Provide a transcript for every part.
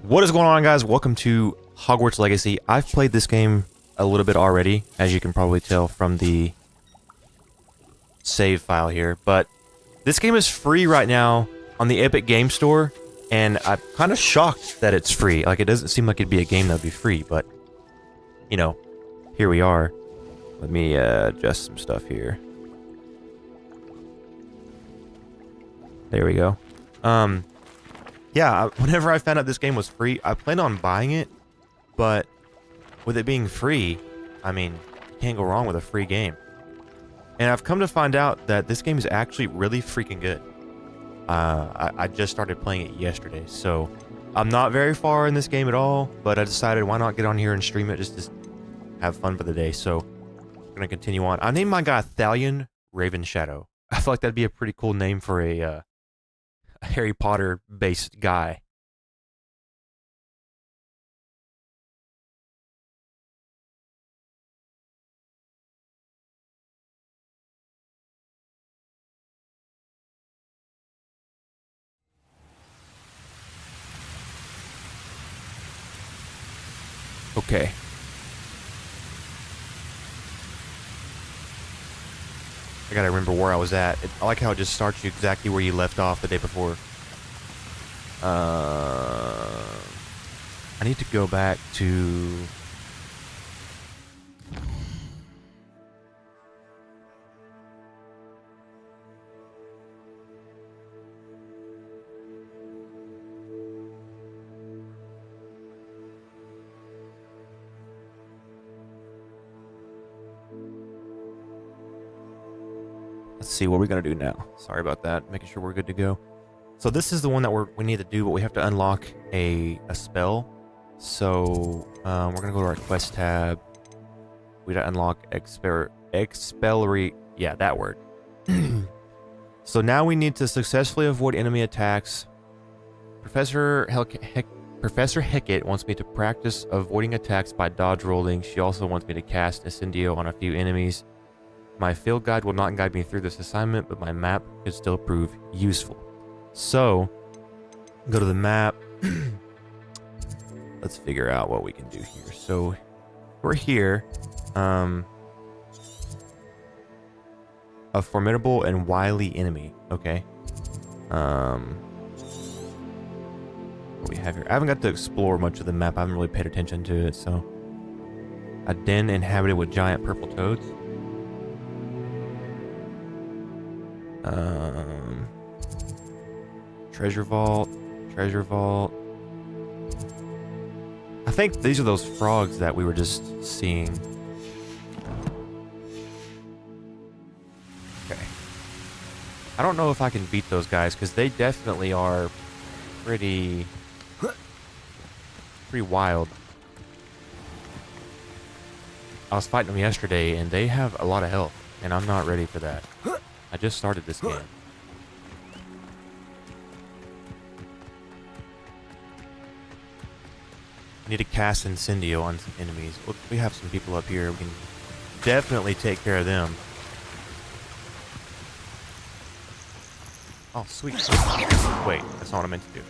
What is going on, guys? Welcome to Hogwarts Legacy. I've played this game a little bit already, as you can probably tell from the save file here, but this game is free right now on the Epic Game Store, and I'm kind of shocked that it's free. Like, it doesn't seem like it'd be a game that would be free, but, you know, here we are. Let me adjust some stuff here. There we go. Yeah, whenever I found out this game was free, I planned on buying it, but with it being free, I mean, you can't go wrong with a free game. And I've come to find out that this game is actually really freaking good. I just started playing it yesterday, so I'm not very far in this game at all, but I decided why not get on here and stream it just to have fun for the day. So I'm going to continue on. I named my guy Thalion Raven Shadow. I feel like that'd be a pretty cool name for a Harry Potter based guy. Okay. I gotta remember where I was at. I like how it just starts you exactly where you left off the day before. I need to go back to... Let's see, what are we gonna do now? Sorry about that, making sure we're good to go. So this is the one that we need to do, but we have to unlock a spell. So we're gonna go to our quest tab. We gotta unlock expellery. Yeah, that word. So now we need to successfully avoid enemy attacks. Professor Hecat wants me to practice avoiding attacks by dodge rolling. She also wants me to cast Incendio on a few enemies. My field guide will not guide me through this assignment, but my map could still prove useful. So, go to the map. Let's figure out what we can do here. So, we're here. A formidable and wily enemy. Okay. What we have here. I haven't got to explore much of the map. I haven't really paid attention to it. So, a den inhabited with giant purple toads. Treasure vault. I think these are those frogs that we were just seeing. Okay. I don't know if I can beat those guys because they definitely are pretty wild. I was fighting them yesterday and they have a lot of health and I'm not ready for that. I just started this game. I need to cast Incendio on some enemies. We have some people up here. We can definitely take care of them. Oh, sweet. Wait, that's not what I meant to do.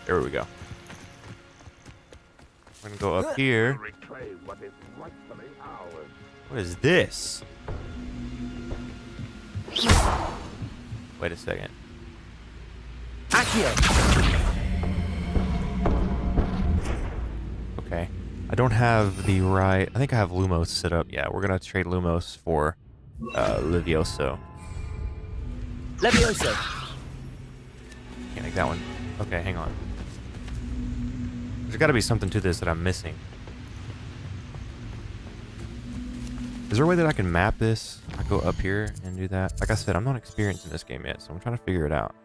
There we go. We're gonna go up here. What is this? Wait a second. Okay. I don't have the right... I think I have Lumos set up. Yeah, we're gonna trade Lumos for Levioso. Levioso. Can't make that one. Okay, hang on. There's gotta be something to this that I'm missing. Is there a way that I can map this? I go up here and do that. Like I said, I'm not experienced in this game yet, so I'm trying to figure it out.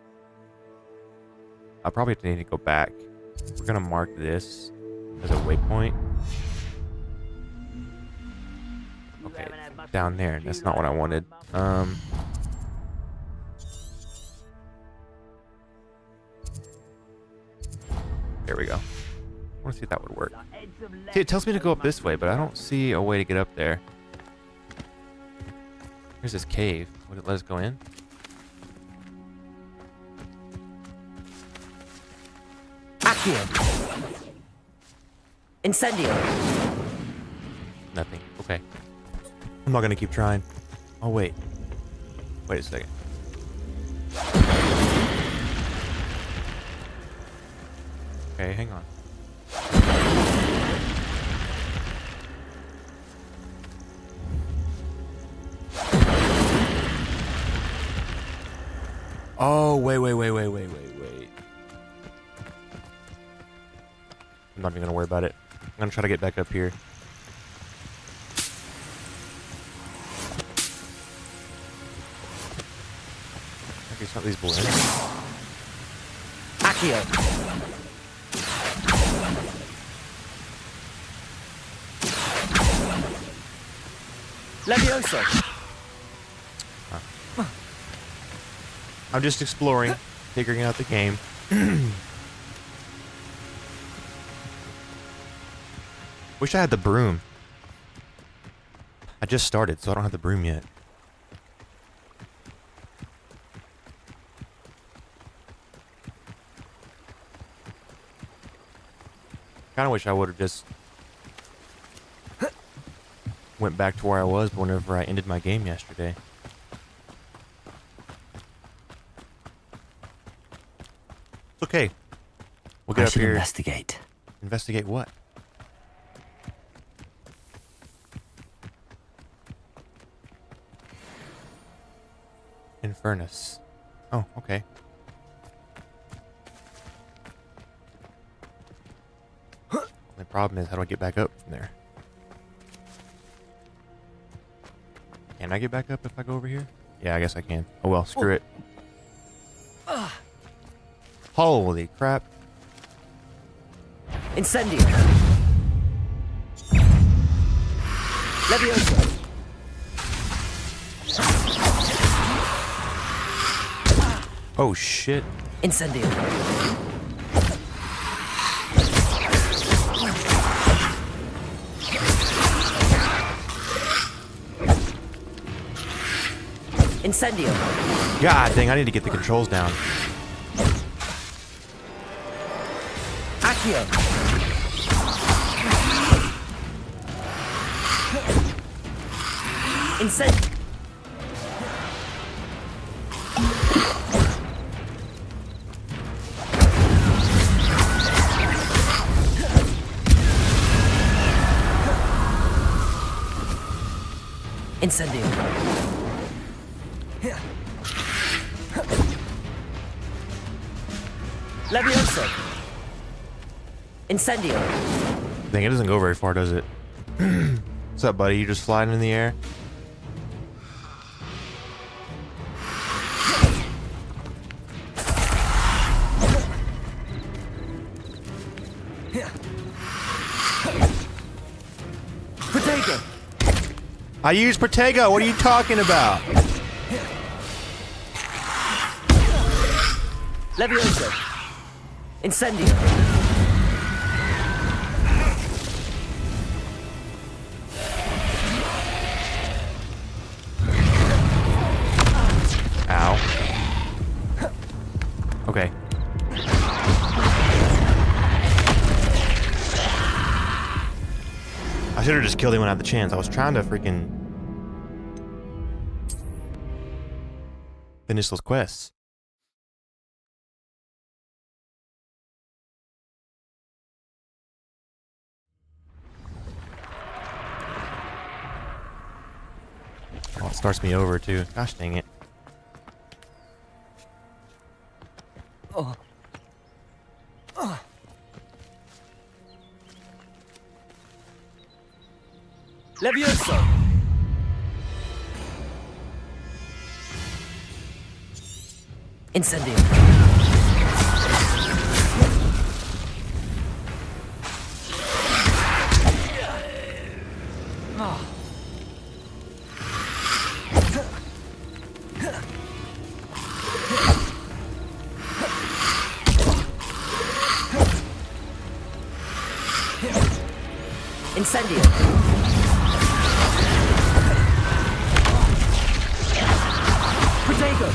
I'll probably need to go back. We're gonna mark this as a waypoint. Okay, down there. That's not what I wanted. There we go. I want to see if that would work. See, it tells me to go up this way, but I don't see a way to get up there. Here's this cave. Would it let us go in? Accio. Incendio. Nothing. Okay. I'm not gonna keep trying. Oh wait. Wait a second. Okay, hang on. Oh, wait. I'm not even gonna worry about it. I'm gonna try to get back up here. Okay, it's not these balloons. Accio. Levioso. I'm just exploring, figuring out the game. Wish I had the broom. I just started, so I don't have the broom yet. Kinda wish I would have just went back to where I was whenever I ended my game yesterday. It's okay. We'll get up here. Investigate. Investigate what? Infernus. Oh, okay. The problem is, how do I get back up from there? Can I get back up if I go over here? Yeah, I guess I can. Oh well, screw it. Holy crap. Incendio. Levioso. Oh shit. Incendio. Incendio. God dang, I need to get the controls down. Accio. Incendio. Incendio. Levioso. Incendio. Dang, it doesn't go very far, does it? What's up, buddy? You just flying in the air? Protego. I use Protego. What are you talking about? Levioso. Incendio. Ow. Okay. I should have just killed him when I had the chance. I was trying to freaking finish those quests. Oh, it starts me over too. Gosh dang it. Oh. Oh. Levioso. Incendio. Oh. Incendio. Protego.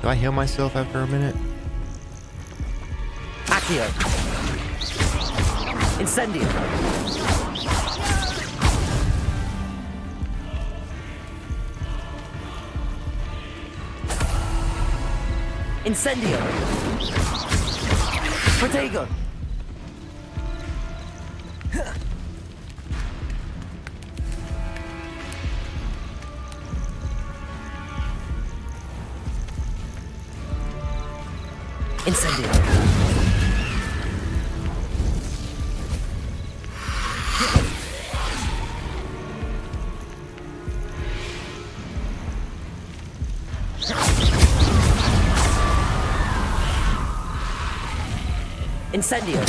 Do I heal myself after a minute? Accio. Incendio. Incendio. Protego. Incendio. Incendio.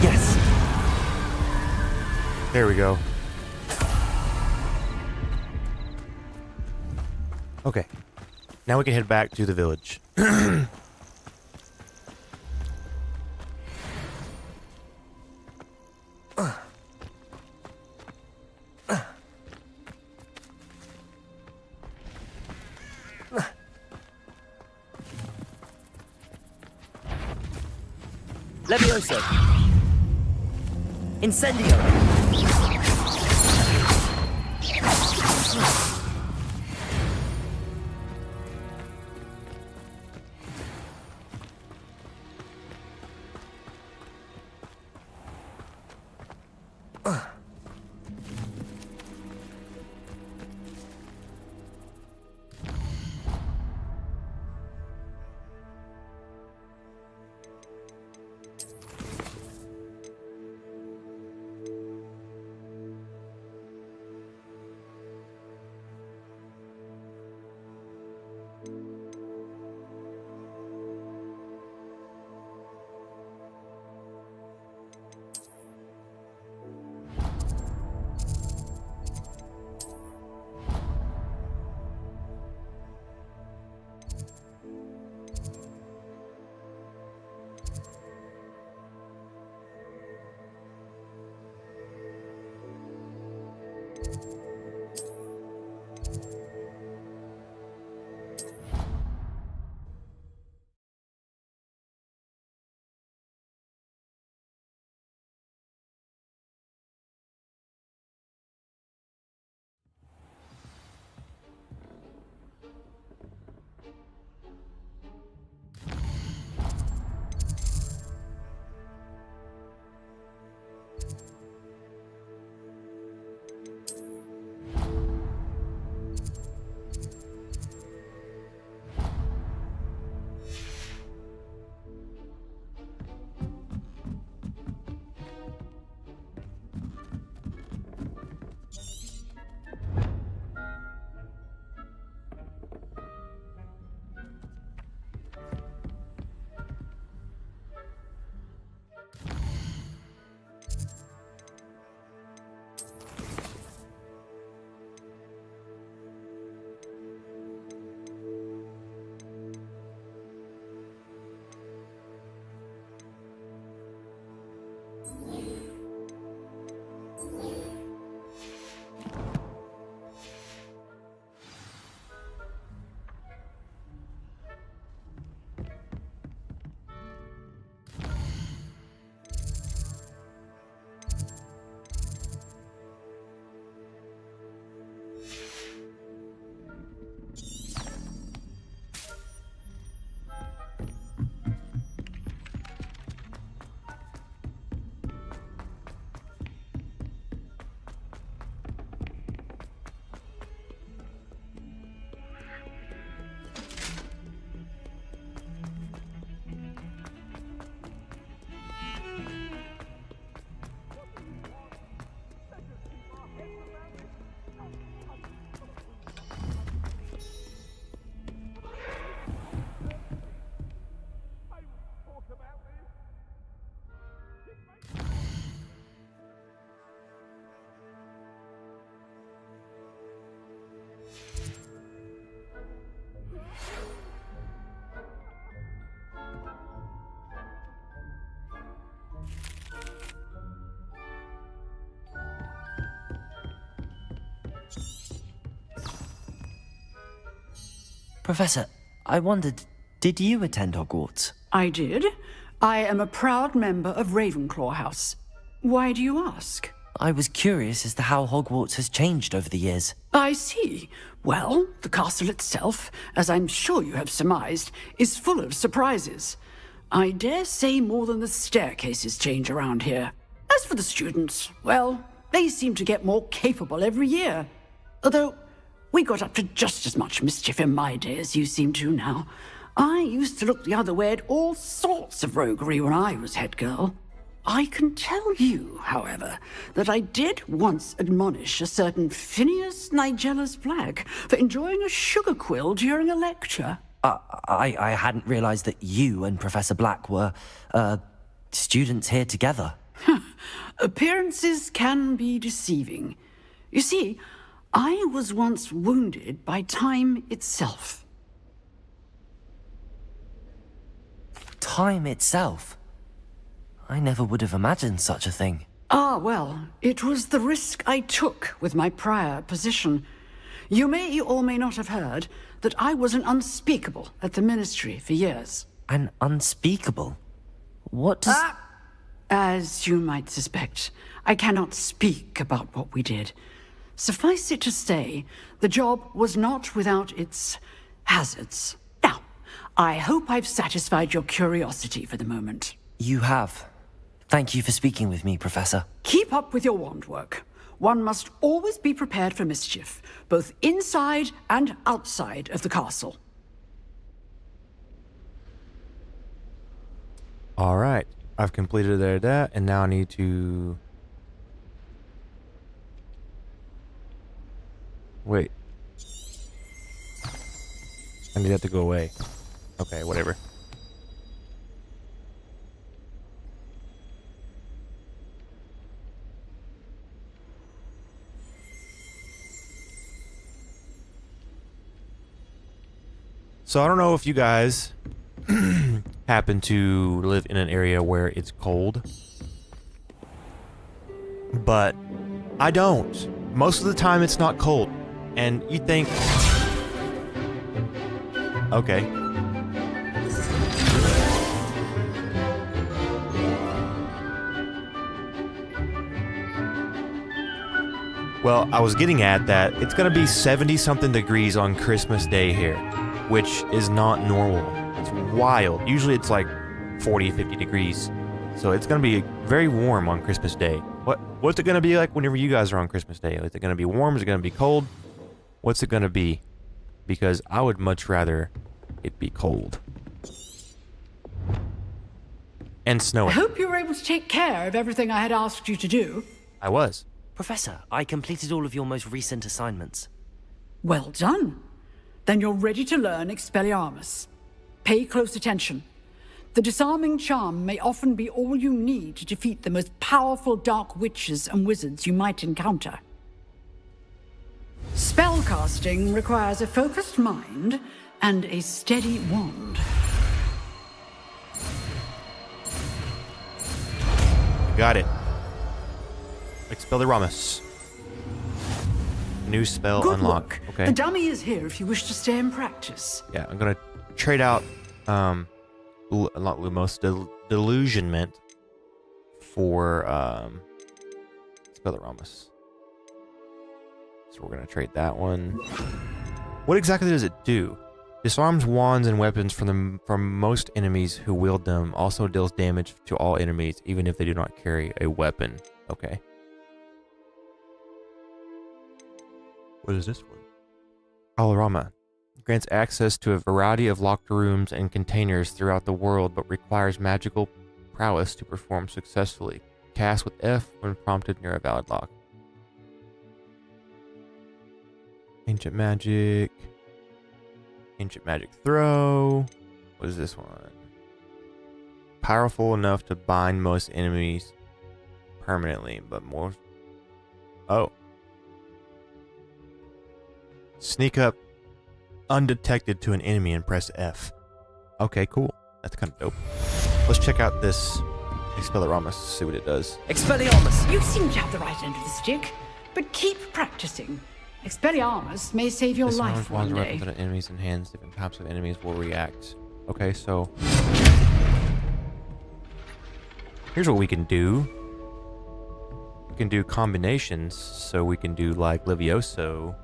Yes. There we go. Okay. Now we can head back to the village. Levioso. Incendio. Professor, I wondered, did you attend Hogwarts? I did. I am a proud member of Ravenclaw House. Why do you ask? I was curious as to how Hogwarts has changed over the years. I see. Well, the castle itself, as I'm sure you have surmised, is full of surprises. I dare say more than the staircases change around here. As for the students, well, they seem to get more capable every year. Although, we got up to just as much mischief in my day as you seem to now. I used to look the other way at all sorts of roguery when I was head girl. I can tell you, however, that I did once admonish a certain Phineas Nigella's Black for enjoying a sugar quill during a lecture. I hadn't realized that you and Professor Black were, students here together. Appearances can be deceiving. You see, I was once wounded by time itself. Time itself? I never would have imagined such a thing. Ah, well, it was the risk I took with my prior position. You may or may not have heard that I was an unspeakable at the Ministry for years. An unspeakable? What does... As you might suspect, I cannot speak about what we did. Suffice it to say, the job was not without its hazards. Now, I hope I've satisfied your curiosity for the moment. You have. Thank you for speaking with me, Professor. Keep up with your wand work. One must always be prepared for mischief, both inside and outside of the castle. All right. I've completed that, and now I need to... Wait. I need that to go away. Okay, whatever. So I don't know if you guys happen to live in an area where it's cold, but I don't. Most of the time it's not cold, and you think, okay. Well, I was getting at that it's gonna be 70-something degrees on Christmas Day here, which is not normal. It's wild. Usually it's like 40, 50 degrees. So it's going to be very warm on Christmas Day. What's it going to be like whenever you guys are on Christmas Day? Is it going to be warm? Is it going to be cold? What's it going to be? Because I would much rather it be cold. And I snowing. hope you were able to take care of everything I had asked you to do. I was. Professor, I completed all of your most recent assignments. Well done. Then you're ready to learn Expelliarmus. Pay close attention. The disarming charm may often be all you need to defeat the most powerful dark witches and wizards you might encounter. Spellcasting requires a focused mind and a steady wand. Got it. Expelliarmus. New spell Good unlocked. work. Okay. The dummy is here if you wish to stay in practice. Yeah, I'm gonna trade out not Lumos, Delusionment for Expelliarmus. So we're gonna trade that one. What exactly does it do? Disarms wands and weapons from most enemies who wield them. Also deals damage to all enemies, even if they do not carry a weapon. Okay. What is this one? Colorama. Grants access to a variety of locked rooms and containers throughout the world, but requires magical prowess to perform successfully. Cast with F when prompted near a valid lock. Ancient magic. Ancient magic throw. What is this one? Powerful enough to bind most enemies permanently, but more... Oh. Sneak up undetected to an enemy and press F. Okay, cool. That's kind of dope. Let's check out this Expelliarmus, see what it does. Expelliarmus! You seem to have the right end of the stick, but keep practicing. Expelliarmus may save your This life one day. weapons that enemies in hands. Different types of enemies will react. Okay, so here's what we can do. We can do combinations, so we can do like Levioso.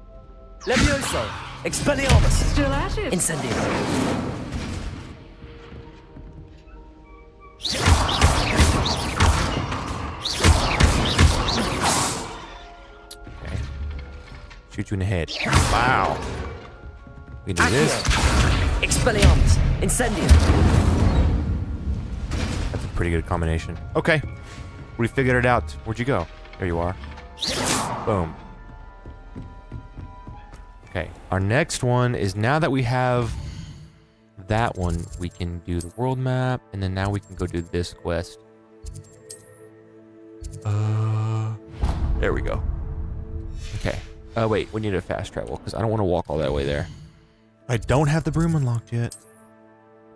Levioso! Expelliarmus! Still at it? Incendio! Okay. Shoot you in the head. Wow. We can do this. Expelliarmus! Incendio! That's a pretty good combination. Okay. We figured it out. Where'd you go? There you are. Boom. Okay. Our next one is, now that we have that one, we can do the world map, and then now we can go do this quest. There we go. Okay. Wait, we need a fast travel, because I don't want to walk all that way there. I don't have the broom unlocked yet.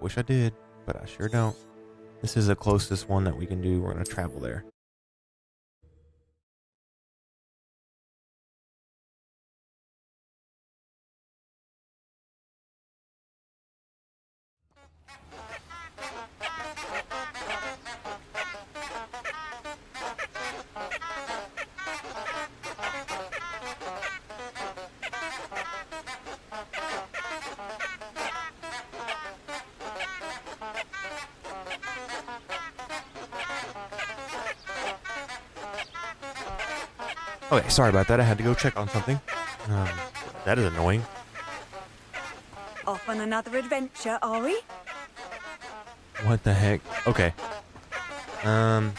Wish I did, but I sure don't. This is the closest one that we can do. We're going to travel there. Okay, sorry about that. I had to go check on something. That is annoying. Off on another adventure, are we? What the heck? Okay. To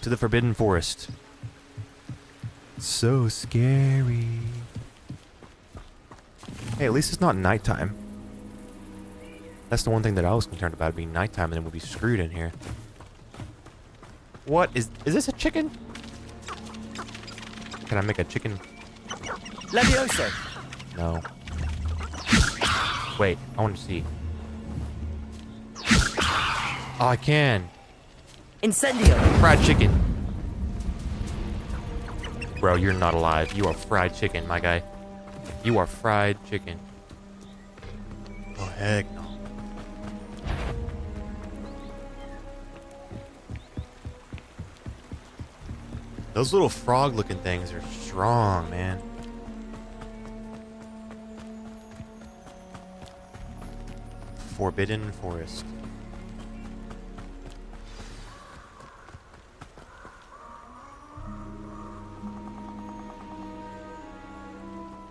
the Forbidden Forest. So scary. Hey, at least it's not nighttime. That's the one thing that I was concerned about, being nighttime, and then we'll be screwed in here. What is this a chicken? Can I make a chicken? Levioso! No. Wait, I want to see. Oh, I can. Incendio! Fried chicken. Bro, you're not alive. You are fried chicken, my guy. You are fried chicken. Oh, heck no. Those little frog-looking things are strong, man. Forbidden Forest.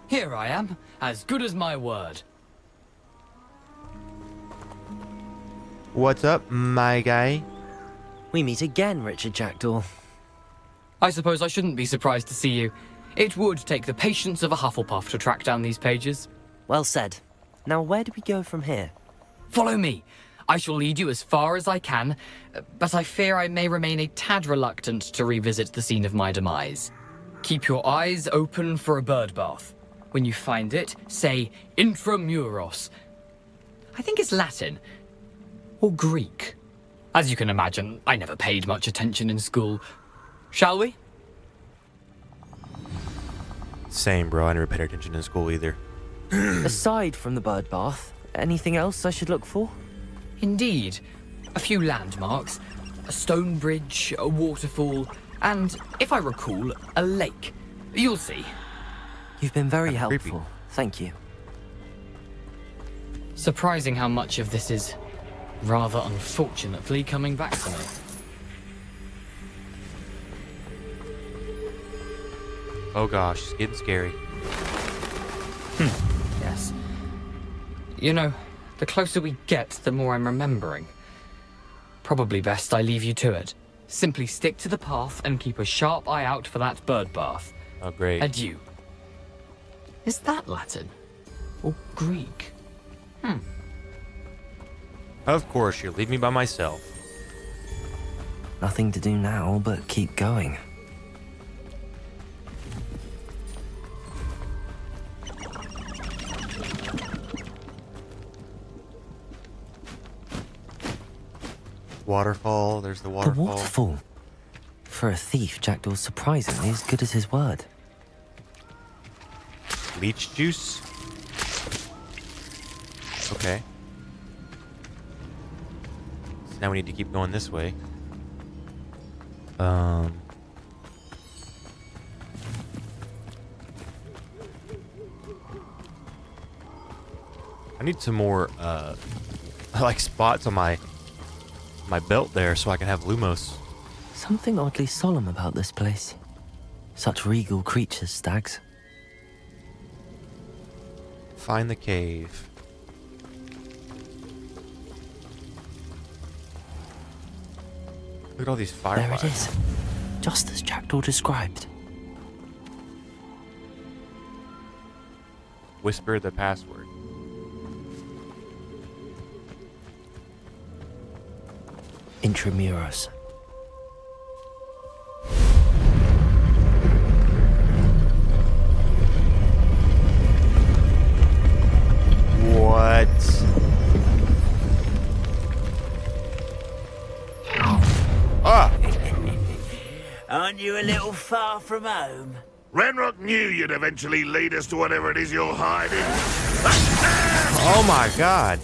Here I am, as good as my word. What's up, my guy? We meet again, Richard Jackdaw. I suppose I shouldn't be surprised to see you. It would take the patience of a Hufflepuff to track down these pages. Well said. Now where do we go from here? Follow me. I shall lead you as far as I can, but I fear I may remain a tad reluctant to revisit the scene of my demise. Keep your eyes open for a bird bath. When you find it, say intramuros. I think it's Latin. Or Greek. As you can imagine, I never paid much attention in school. Shall we? Same, bro. I never paid attention in school either. Aside from the bird bath, anything else I should look for? Indeed. A few landmarks, a stone bridge, a waterfall, and, if I recall, a lake. You'll see. You've been very That's helpful. creepy. Thank you. Surprising how much of this is, rather unfortunately, coming back to me. Oh gosh, it's getting scary. Yes. You know, the closer we get, the more I'm remembering. Probably best I leave you to it. Simply stick to the path and keep a sharp eye out for that bird bath. Oh great. Adieu. Is that Latin? Or Greek? Of course, you leave me by myself. Nothing to do now but keep going. Waterfall, there's the The waterfall. waterfall. For a thief, Jackdaw's surprisingly as good as his word. Leech juice. Okay. So now we need to keep going this way. I need some more like spots on my belt there so I can have Lumos. Something oddly solemn about this place. Such regal creatures, stags. Find the cave. Look at all these fireflies. There it is. Just as Jackdaw described. Whisper the password. Intramuros. What? Ah! Aren't you a little far from home? Ranrock knew you'd eventually lead us to whatever it is you're hiding. Oh my god.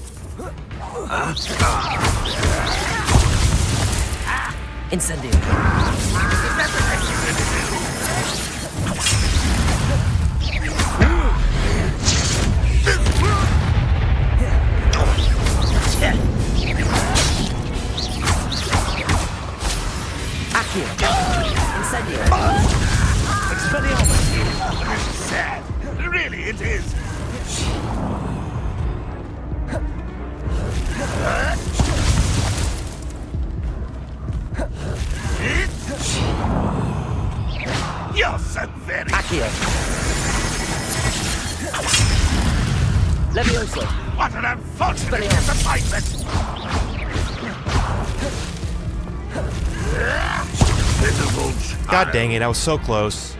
Incendio. Accio. Incendio. This is sad. Really, it is. You're so very... Accio. Levioso. What an unfortunate disappointment! God dang it, I was so close.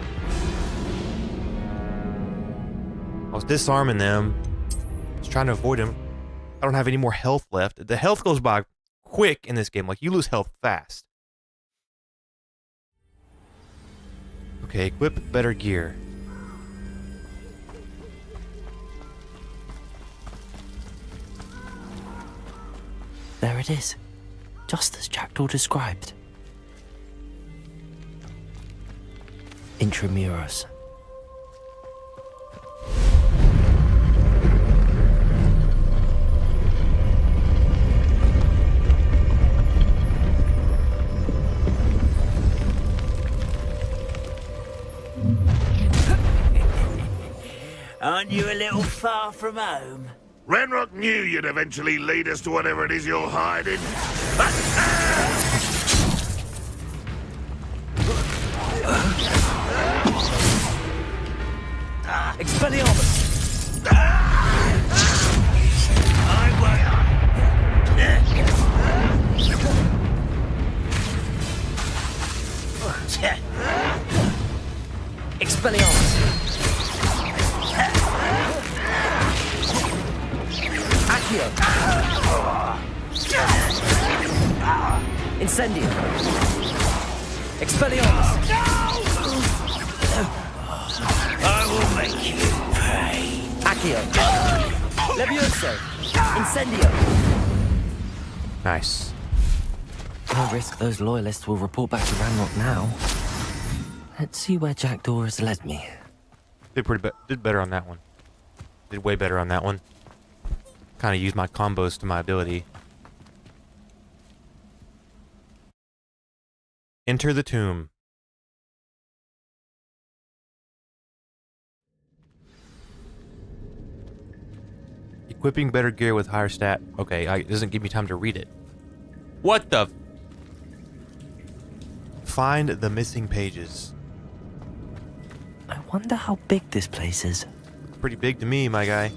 I was disarming them. I was trying to avoid him. I don't have any more health left. The health goes by quick in this game. Like, you lose health fast. Okay, equip better gear. There it is. Just as Jackdaw described. Intramuros. Aren't you a little far from home? Ranrock knew you'd eventually lead us to whatever it is you're hiding. Expelliarmus! Expelliarmus! Accio! Incendio! Expelliarmus! I will make you pay. Accio! Levioso! Incendio! Nice. No risk those loyalists will report back to Ranrock now. Let's see where Jackdaw has led me. Did better on that one. Did way better on that one. Kind of used my combos to my ability. Enter the tomb. Equipping better gear with higher stat. Okay, it doesn't give me time to read it. What the? Find the missing pages. I wonder how big this place is. Pretty big to me, my guy.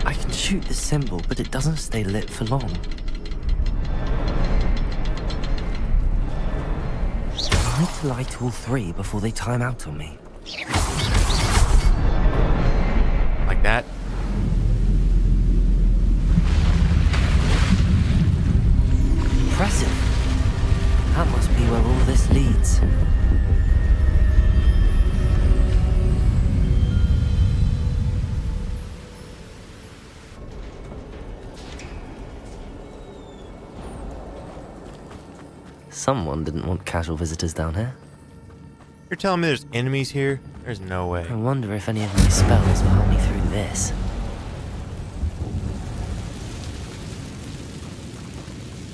I can shoot the symbol, but it doesn't stay lit for long. I need to light all three before they time out on me. Like that? impressive. That must be where all this leads. Someone didn't want casual visitors down here. You're telling me there's enemies here? There's no way. I wonder if any of my spells will help me through this.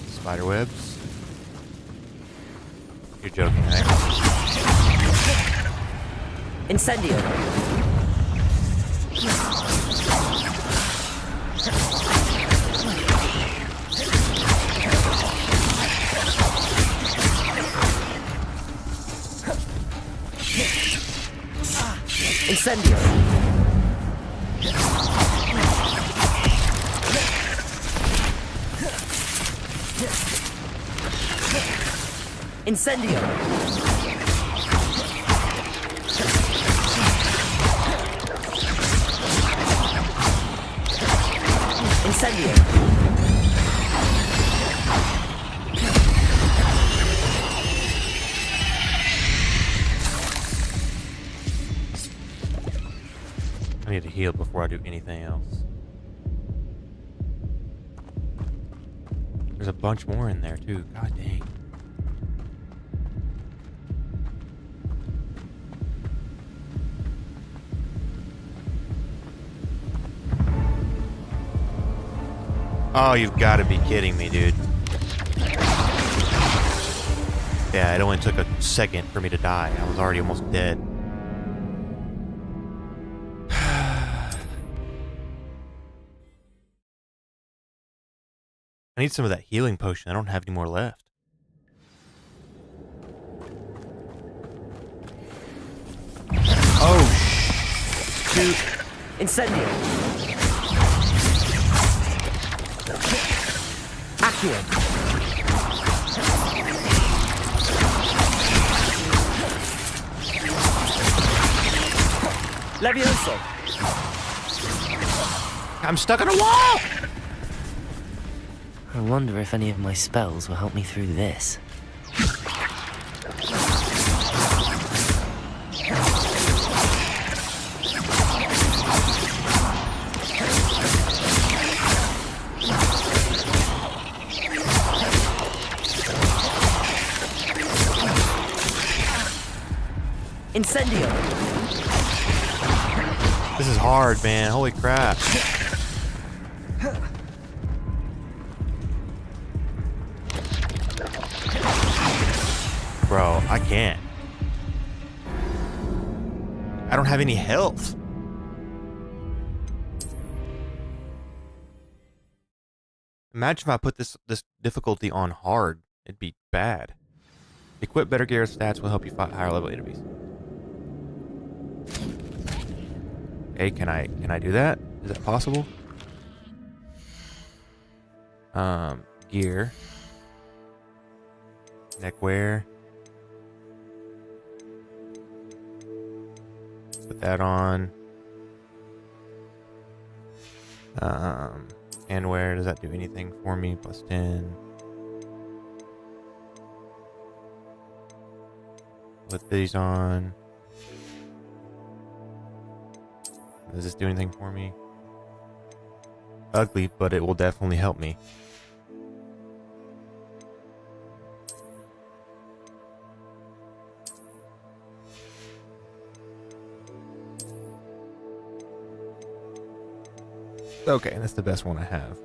Spider webs. You're joking, right? Incendio! Incendio! Incendio! Incendio! I need to heal before I do anything else. There's a bunch more in there too. God dang. Oh, you've got to be kidding me, dude. Yeah, it only took a second for me to die. I was already almost dead. I need some of that healing potion. I don't have any more left. Oh, shoot. Incendio! Accio! Levioso! I'm stuck on a wall! I wonder if any of my spells will help me through this. Incendio! This is hard, man. Holy crap. Bro, I can't. I don't have any health. Imagine if I put this difficulty on hard. It'd be bad. Equip better gear stats will help you fight higher level enemies. Hey, can I do that? Is that possible? Gear. Neckwear. Put that on. Handwear, does that do anything for me? Plus 10. Put these on. Does this do anything for me? Ugly, but it will definitely help me. Okay, that's the best one I have.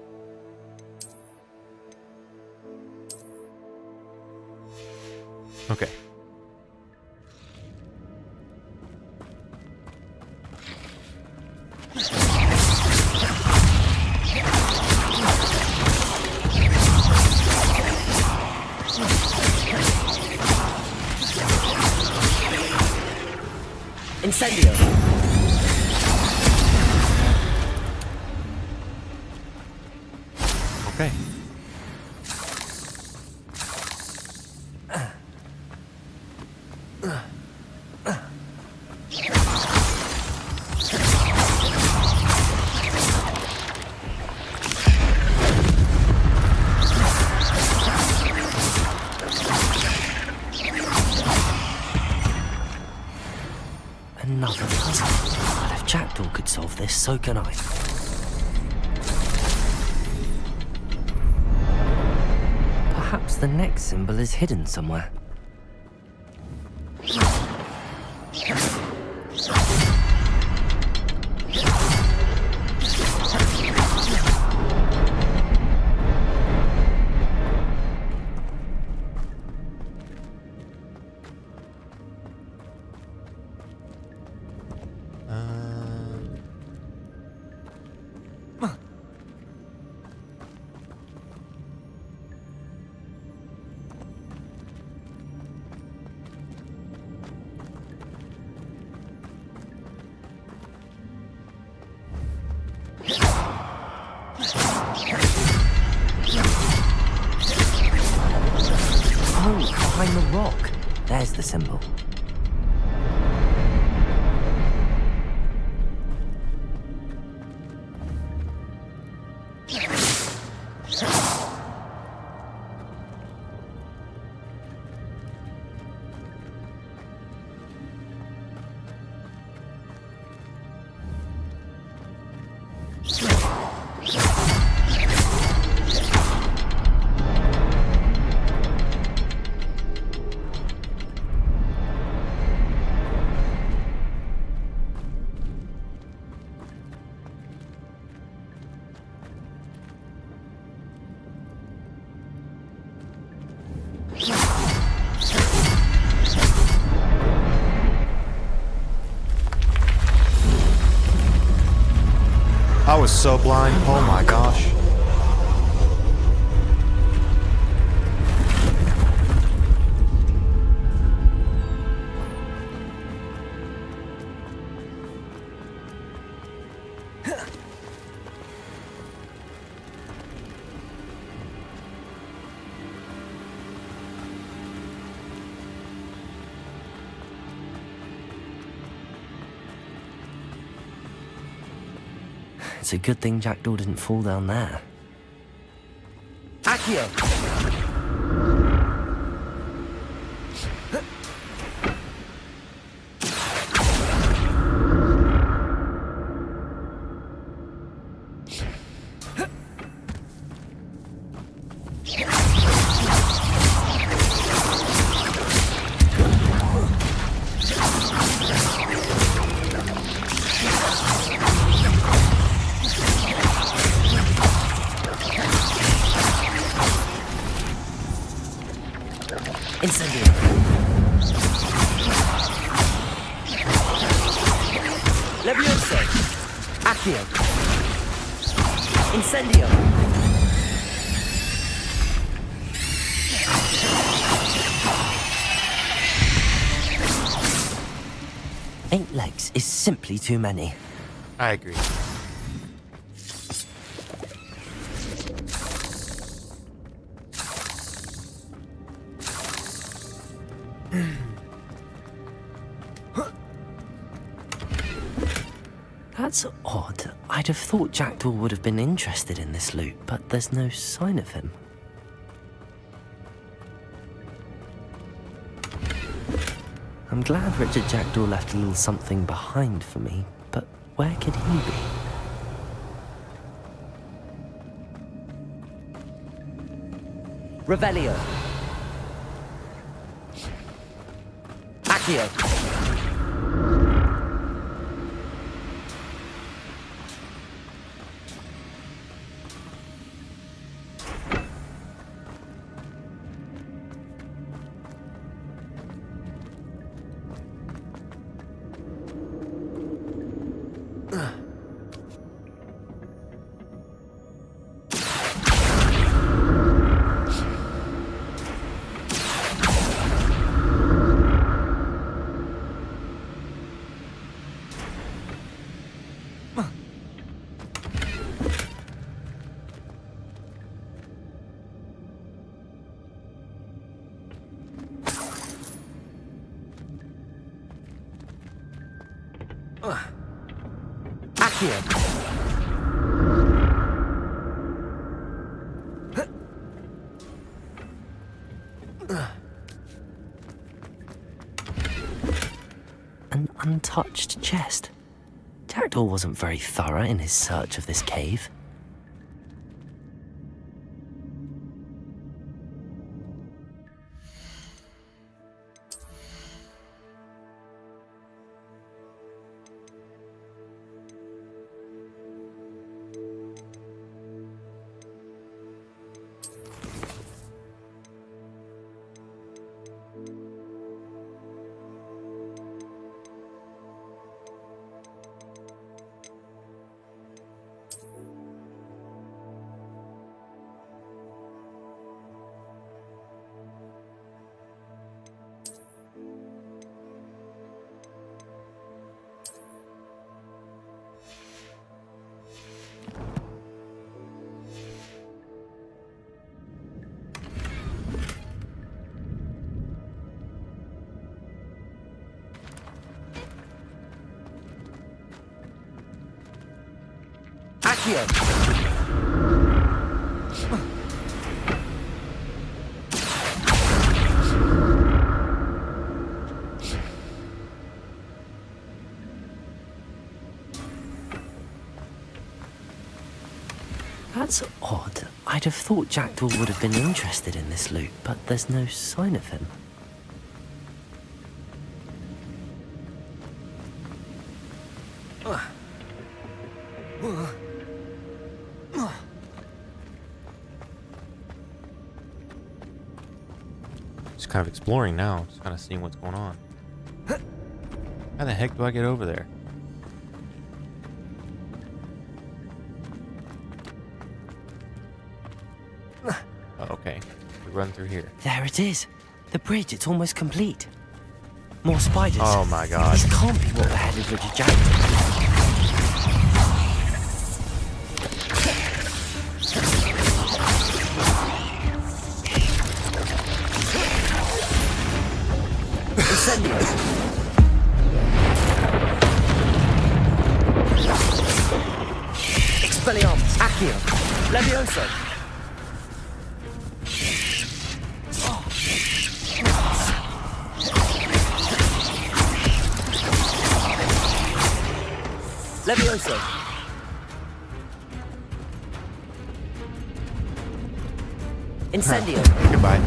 Okay. Incendio! Okay. Jackdaw could solve this, so can I. Perhaps the next symbol is hidden somewhere. Oh, behind the rock. There's the symbol. I was so blind. Oh my gosh. It's a good thing Jackdaw didn't fall down there. Accio! Incendio. Levioso. Accio. Incendio. Eight legs is simply too many. I agree. That's odd. I'd have thought Jackdaw would have been interested in this loot, but there's no sign of him. I'm glad Richard Jackdaw left a little something behind for me, but where could he be? Revelio. Accio. Accio. An untouched chest. Jackdaw wasn't very thorough in his search of this cave. That's odd. I'd have thought Jackdaw would have been interested in this loot, but there's no sign of him. Just kind of exploring now, just kind of seeing what's going on. How the heck do I get over there? Oh, okay, we run through here. There it is. The bridge, it's almost complete. More spiders. Oh my god. This can't be what the headed Richard Jackdaw. Incendio. Expelliarmus. Accio. Levioso. Levioso. Incendio. Goodbye.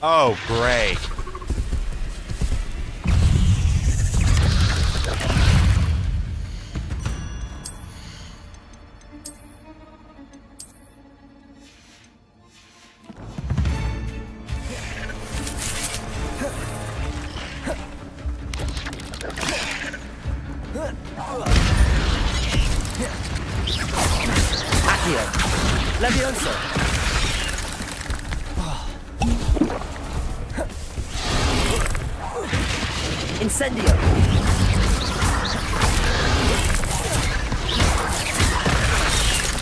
Oh, great. Accio. Levioso. Incendio.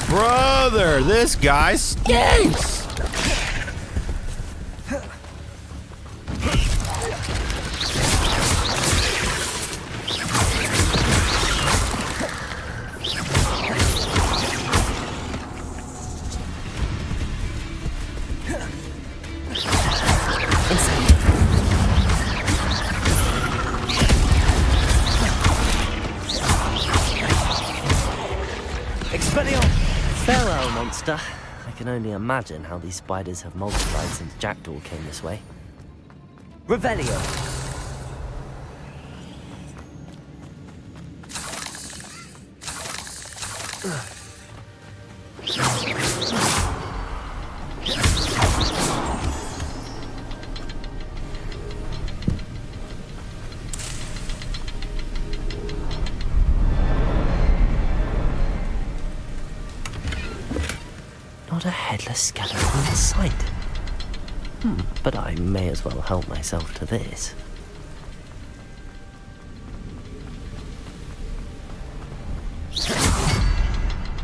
Brother, this guy stinks! Farewell, monster. I can only imagine how these spiders have multiplied since Jackdaw came this way. Revelio. Not a headless skeleton in sight. But I may as well help myself to this.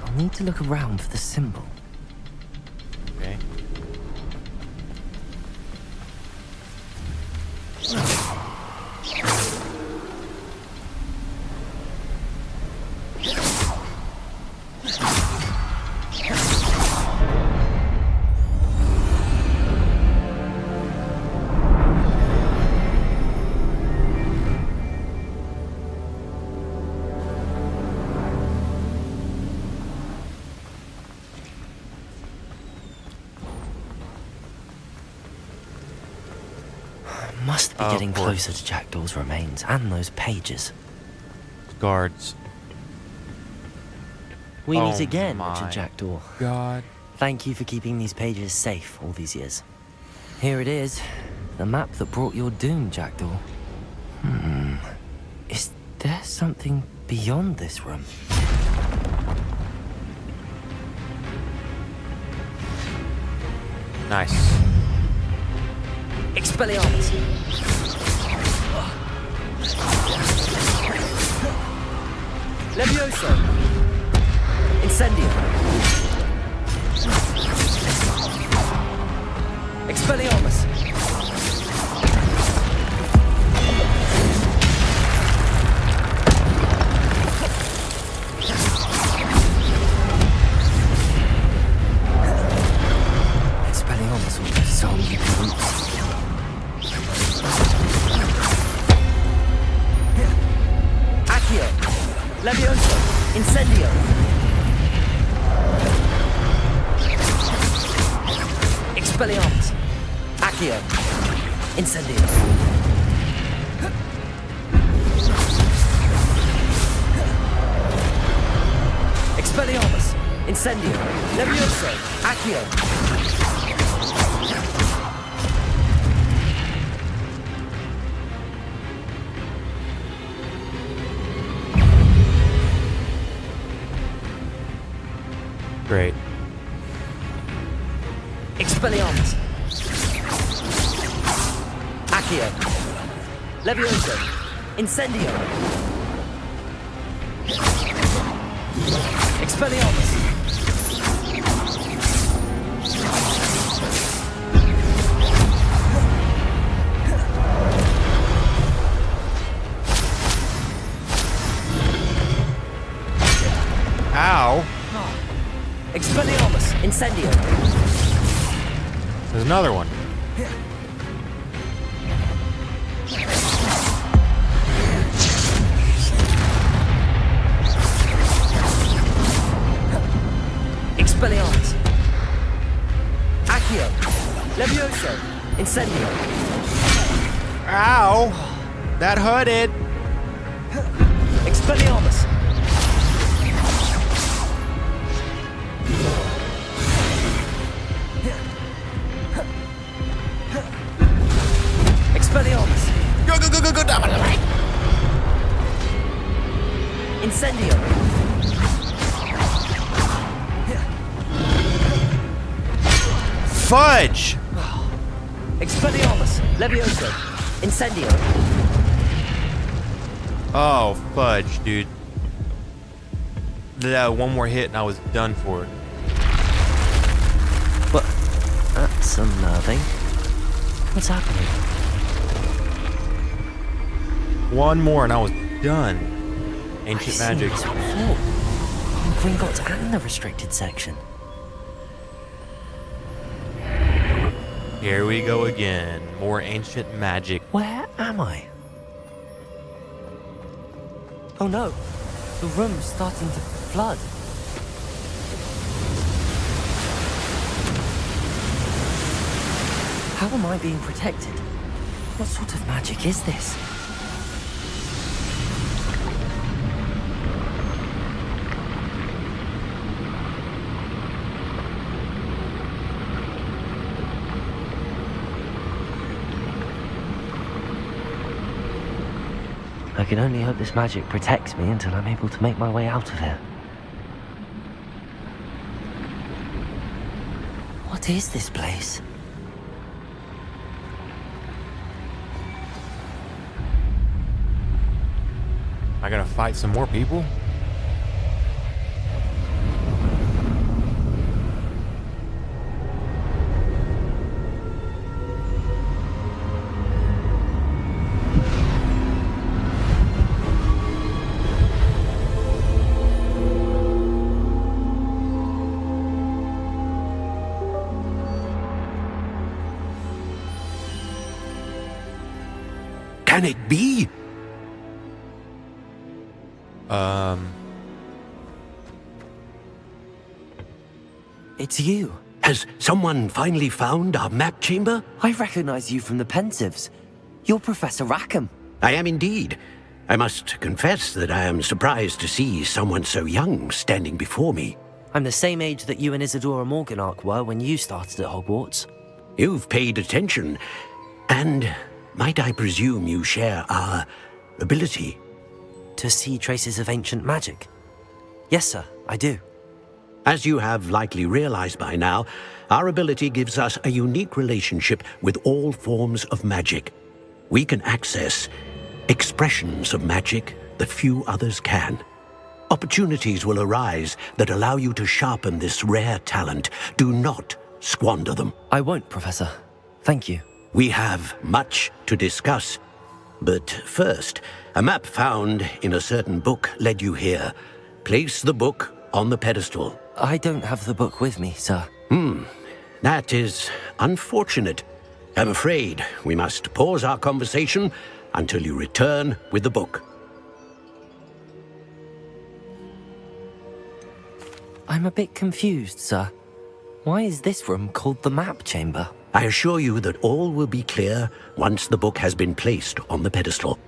I'll need to look around for the symbol. Okay. must be Of getting course. closer to Jackdaw's remains and those pages. Guards. We Oh meet again, my Richard Jackdaw. God. Thank you for keeping these pages safe all these years. Here it is, the map that brought your doom, Jackdaw. Is there something beyond this room? Nice. Expelliarmus! Levioso! Incendio! Expelliarmus! Expelliarmus will dissolve you to roots. Accio! Levioso! Incendio! Expelliarmus! Accio! Incendio! Expelliarmus! Incendio! Levioso! Accio! Great. Expelliarmus! Accio! Levioso! Incendio! Expelliarmus! Ow. Expelliarmus! Incendio! There's another one. Expelliarmus! Accio! Levioso! Incendio! Ow. That hurted. Expelliarmus! Expelliarmus! Go down. Incendio! Fudge. Expelliarmus! Levioso! Incendio! Oh, fudge, dude. That one more hit and I was done for. But that's unnerving. What's happening? One more and I was done. Ancient I've magic. seen this before. In Gringotts and the restricted section. Here we go again. More ancient magic. Where am I? Oh no, the room's starting to flood. How am I being protected? What sort of magic is this? I can only hope this magic protects me until I'm able to make my way out of here. What is this place? Am I gonna fight some more people? Can it be? It's you. Has someone finally found our map chamber? I recognize you from the Pensives. You're Professor Rackham. I am indeed. I must confess that I am surprised to see someone so young standing before me. I'm the same age that you and Isadora Morganach were when you started at Hogwarts. You've paid attention, and might I presume you share our ability? To see traces of ancient magic? Yes, sir, I do. As you have likely realized by now, our ability gives us a unique relationship with all forms of magic. We can access expressions of magic that few others can. Opportunities will arise that allow you to sharpen this rare talent. Do not squander them. I won't, Professor. Thank you. We have much to discuss. But first, a map found in a certain book led you here. Place the book on the pedestal. I don't have the book with me, sir. That is unfortunate. I'm afraid we must pause our conversation until you return with the book. I'm a bit confused, sir. Why is this room called the map chamber? I assure you that all will be clear once the book has been placed on the pedestal.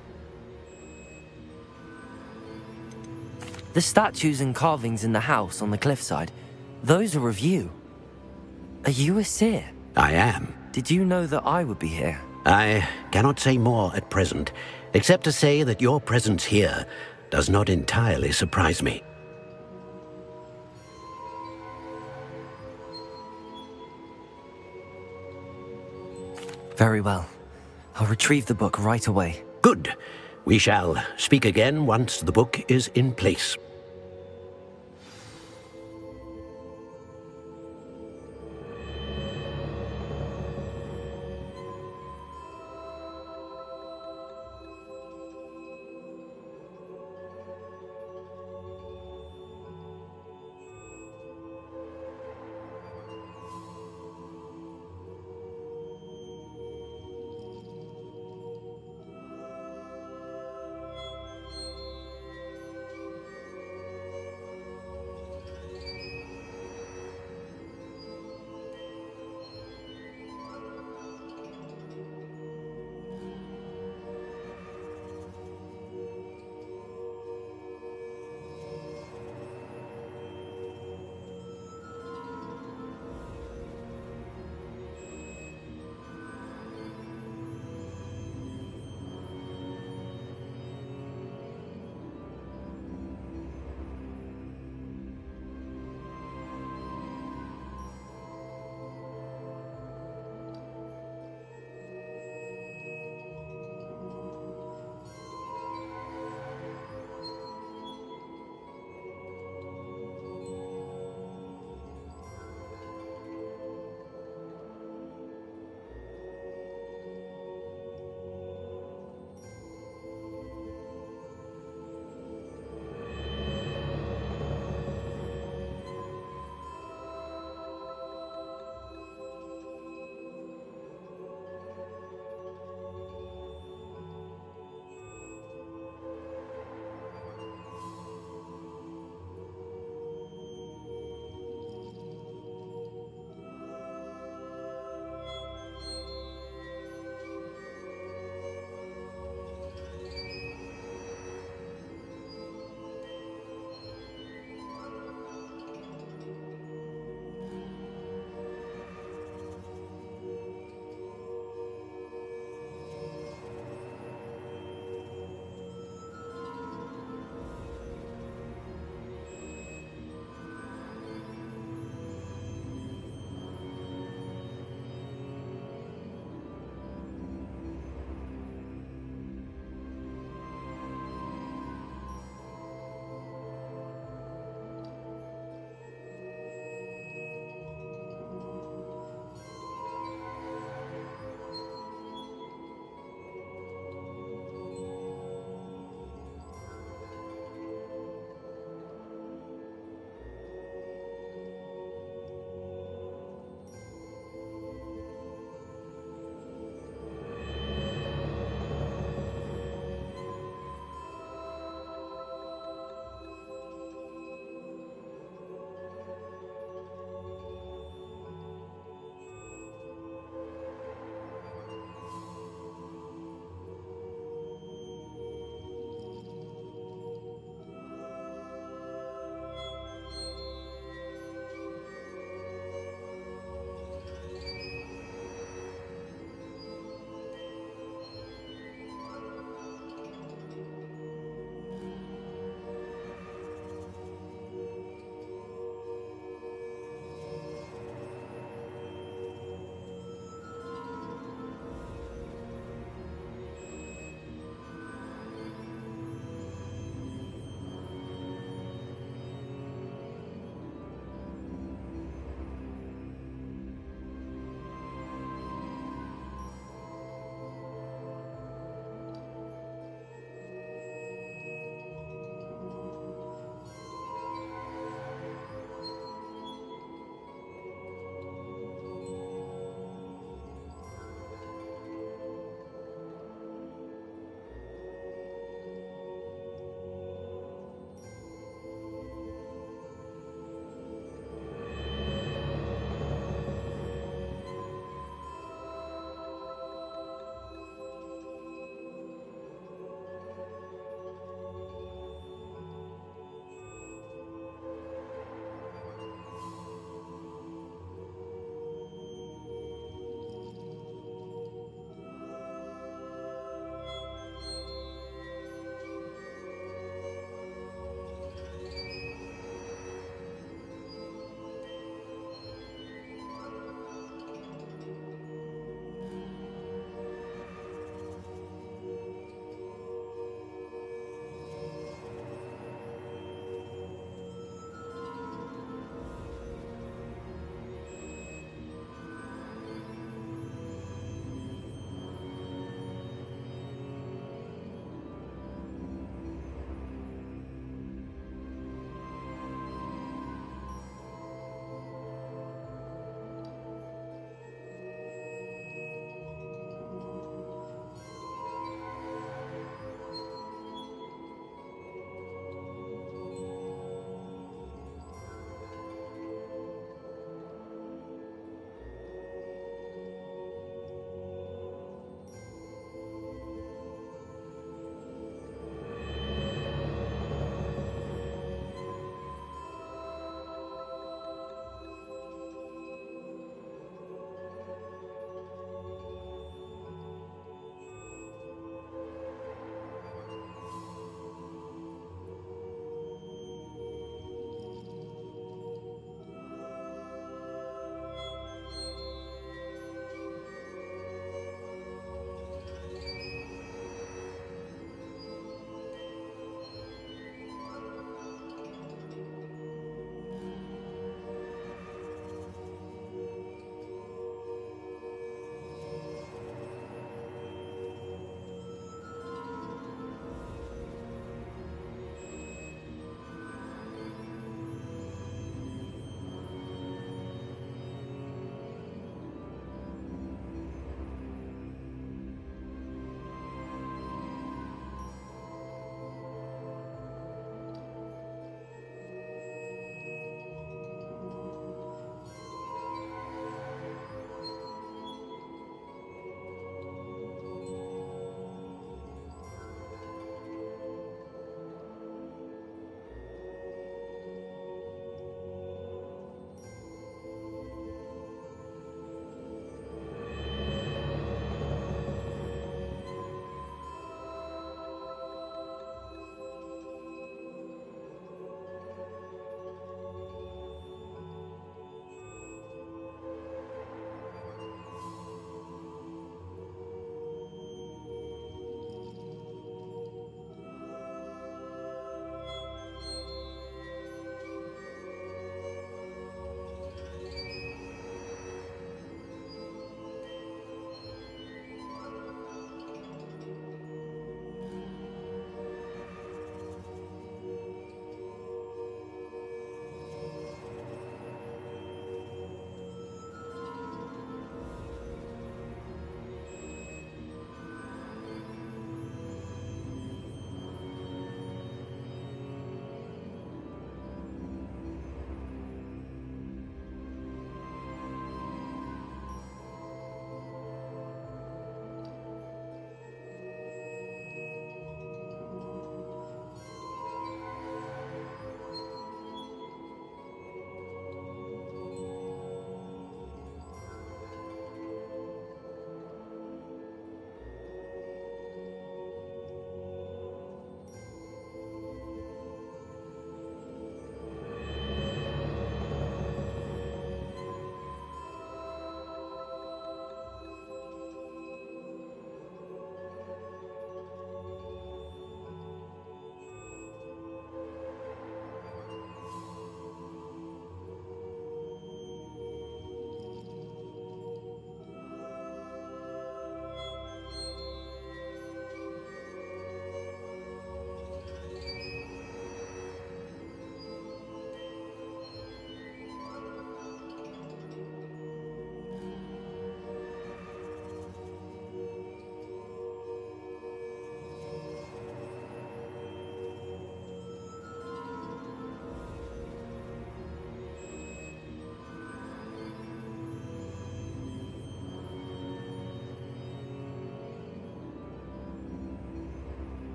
The statues and carvings in the house on the cliffside, those are of you. Are you a seer? I am. Did you know that I would be here? I cannot say more at present, except to say that your presence here does not entirely surprise me. Very well. I'll retrieve the book right away. Good. We shall speak again once the book is in place.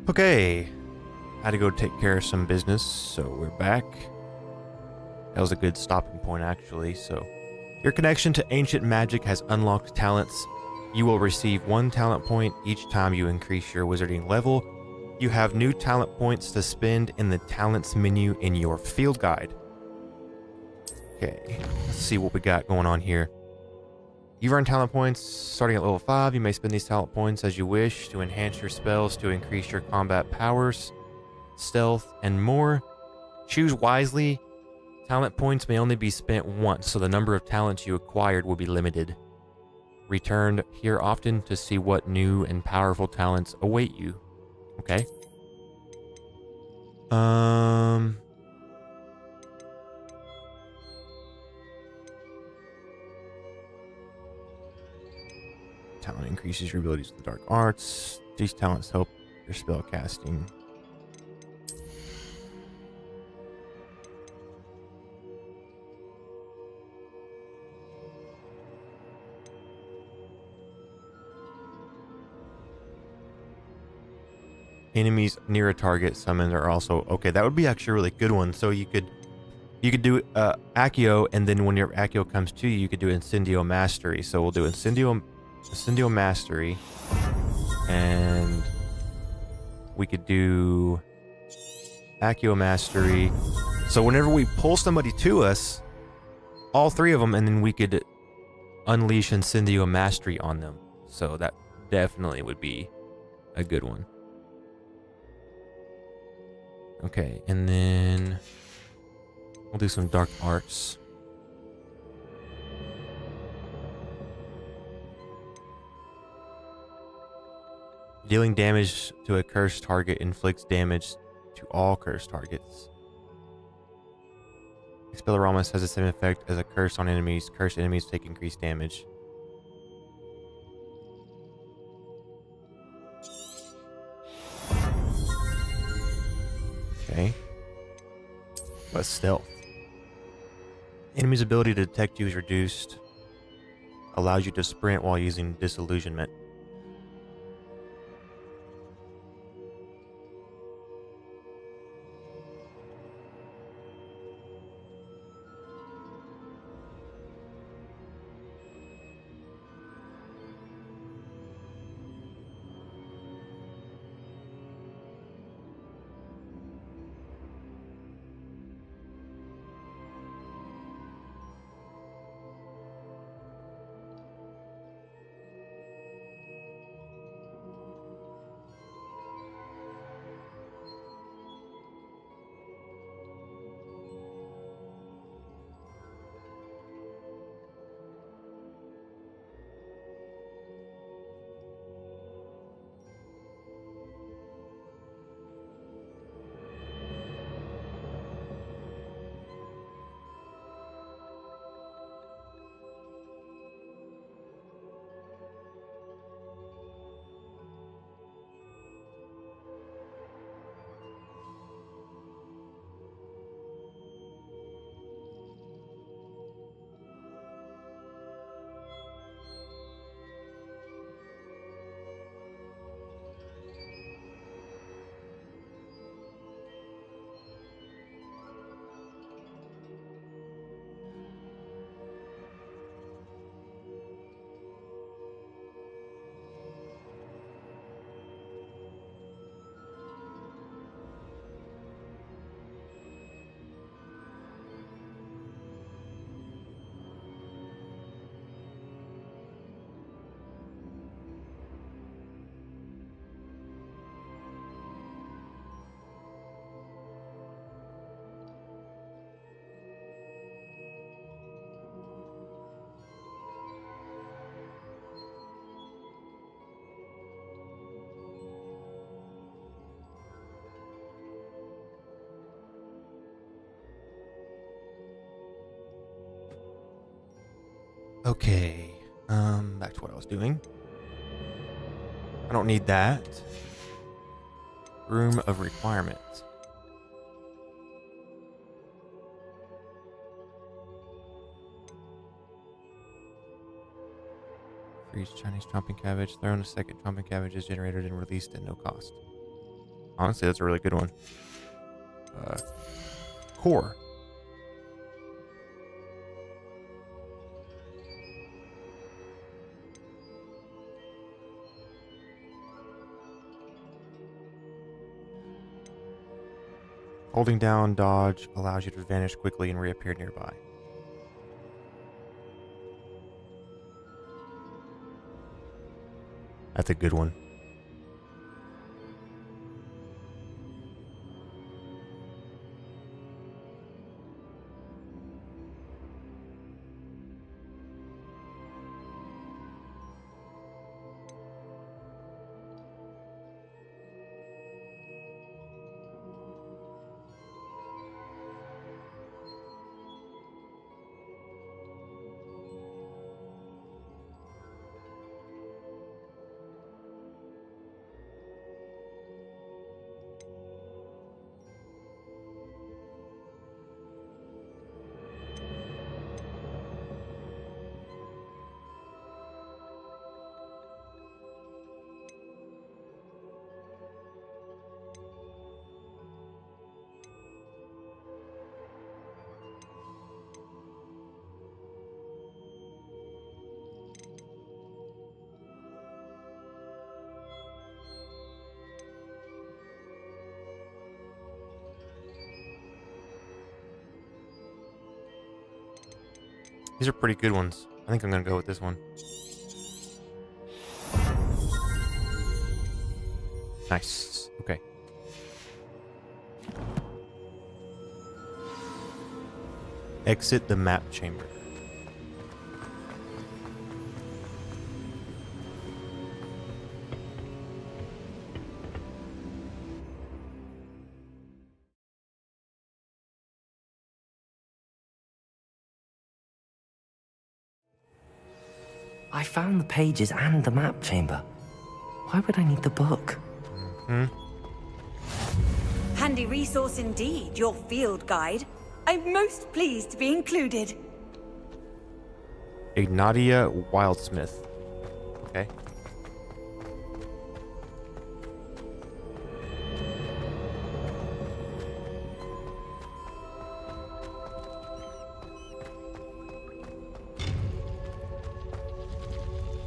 Okay. Had to go take care of some business, so we're back. That was a good stopping point, actually. So, your connection to ancient magic has unlocked talents. You will receive 1 talent point each time you increase your wizarding level. You have new talent points to spend in the talents menu in your field guide. Okay, let's see what we got going on here. You've earned talent points starting at level 5. You may spend these talent points as you wish to enhance your spells, to increase your combat powers, stealth, and more. Choose wisely. Talent points may only be spent once, so the number of talents you acquired will be limited. Return here often to see what new and powerful talents await you. Okay. Talent increases your abilities with the dark arts. These talents help your spell casting. Enemies near a target summoned are also okay. That would be actually a really good one. So you could do Accio, and then when your Accio comes to you, you could do Incendio Mastery. So we'll do Incendio Mastery, and we could do Accio Mastery. So whenever we pull somebody to us, all 3 of them, and then we could unleash Incendio Mastery on them. So that definitely would be a good one. Okay, and then we'll do some dark arts. Dealing damage to a cursed target inflicts damage to all cursed targets. Expelliarmus has the same effect as a curse on enemies. Cursed enemies take increased damage. Okay. But stealth. Enemy's ability to detect you is reduced. Allows you to sprint while using disillusionment. Okay, back to what I was doing. I don't need that. Room of requirements. Freeze Chinese chomping cabbage. Thrown a second chomping cabbage is generated and released at no cost. Honestly, that's a really good one. Core. Holding down dodge allows you to vanish quickly and reappear nearby. That's a good one. These are pretty good ones. I think I'm gonna go with this one. Nice. Okay. Exit the map chamber. I found the pages and the map chamber. Why would I need the book? Handy resource indeed, your field guide. I'm most pleased to be included. Ignatia Wildsmith. Okay.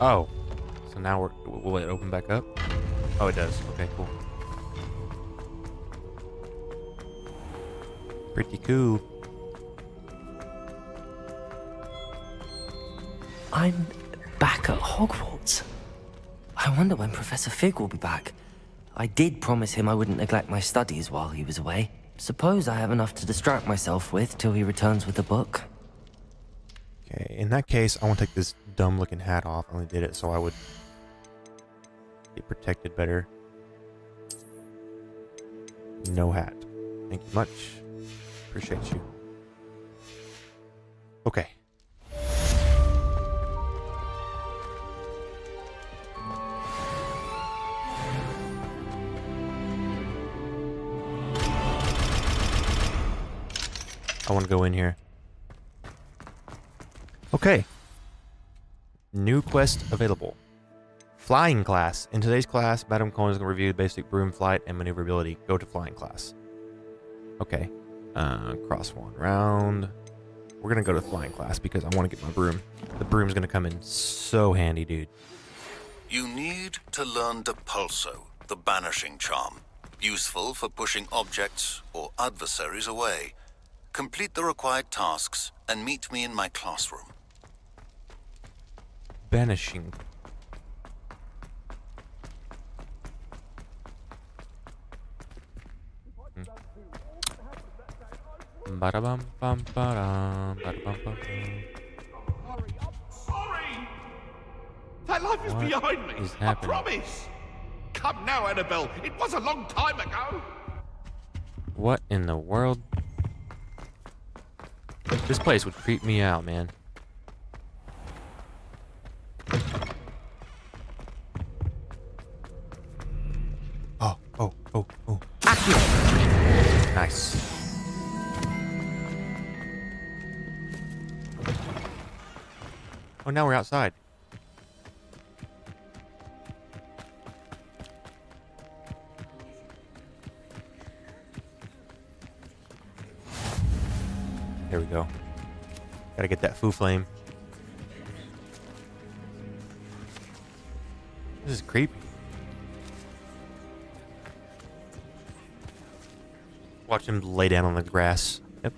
Oh. So now will it open back up? Oh, it does. Okay, cool. Pretty cool. I'm back at Hogwarts. I wonder when Professor Fig will be back. I did promise him I wouldn't neglect my studies while he was away. Suppose I have enough to distract myself with till he returns with the book. Okay, in that case, I want to take this dumb looking hat off. I only did it so I would get protected better. No hat. Thank you much. Appreciate you. Okay. I want to go in here. Okay. New quest available. Flying class. In today's class, Madam Cohen is going to review basic broom flight and maneuverability. Go to flying class. Okay. Cross one round. We're going to go to flying class because I want to get my broom. The broom's going to come in so handy, dude. You need to learn Depulso, the banishing charm. Useful for pushing objects or adversaries away. Complete the required tasks and meet me in my classroom. Banishing. Ba-da-bum, bum, ba-dum, ba-da-bum, bum, bum. Sorry! That life is What behind me. is I happening? promise. Come now, Annabelle. It was a long time ago. What in the world? This place would creep me out, man. Oh. Nice. Oh, now we're outside. There we go. Gotta get that foo flame. This is creepy. Watch him lay down on the grass. Yep.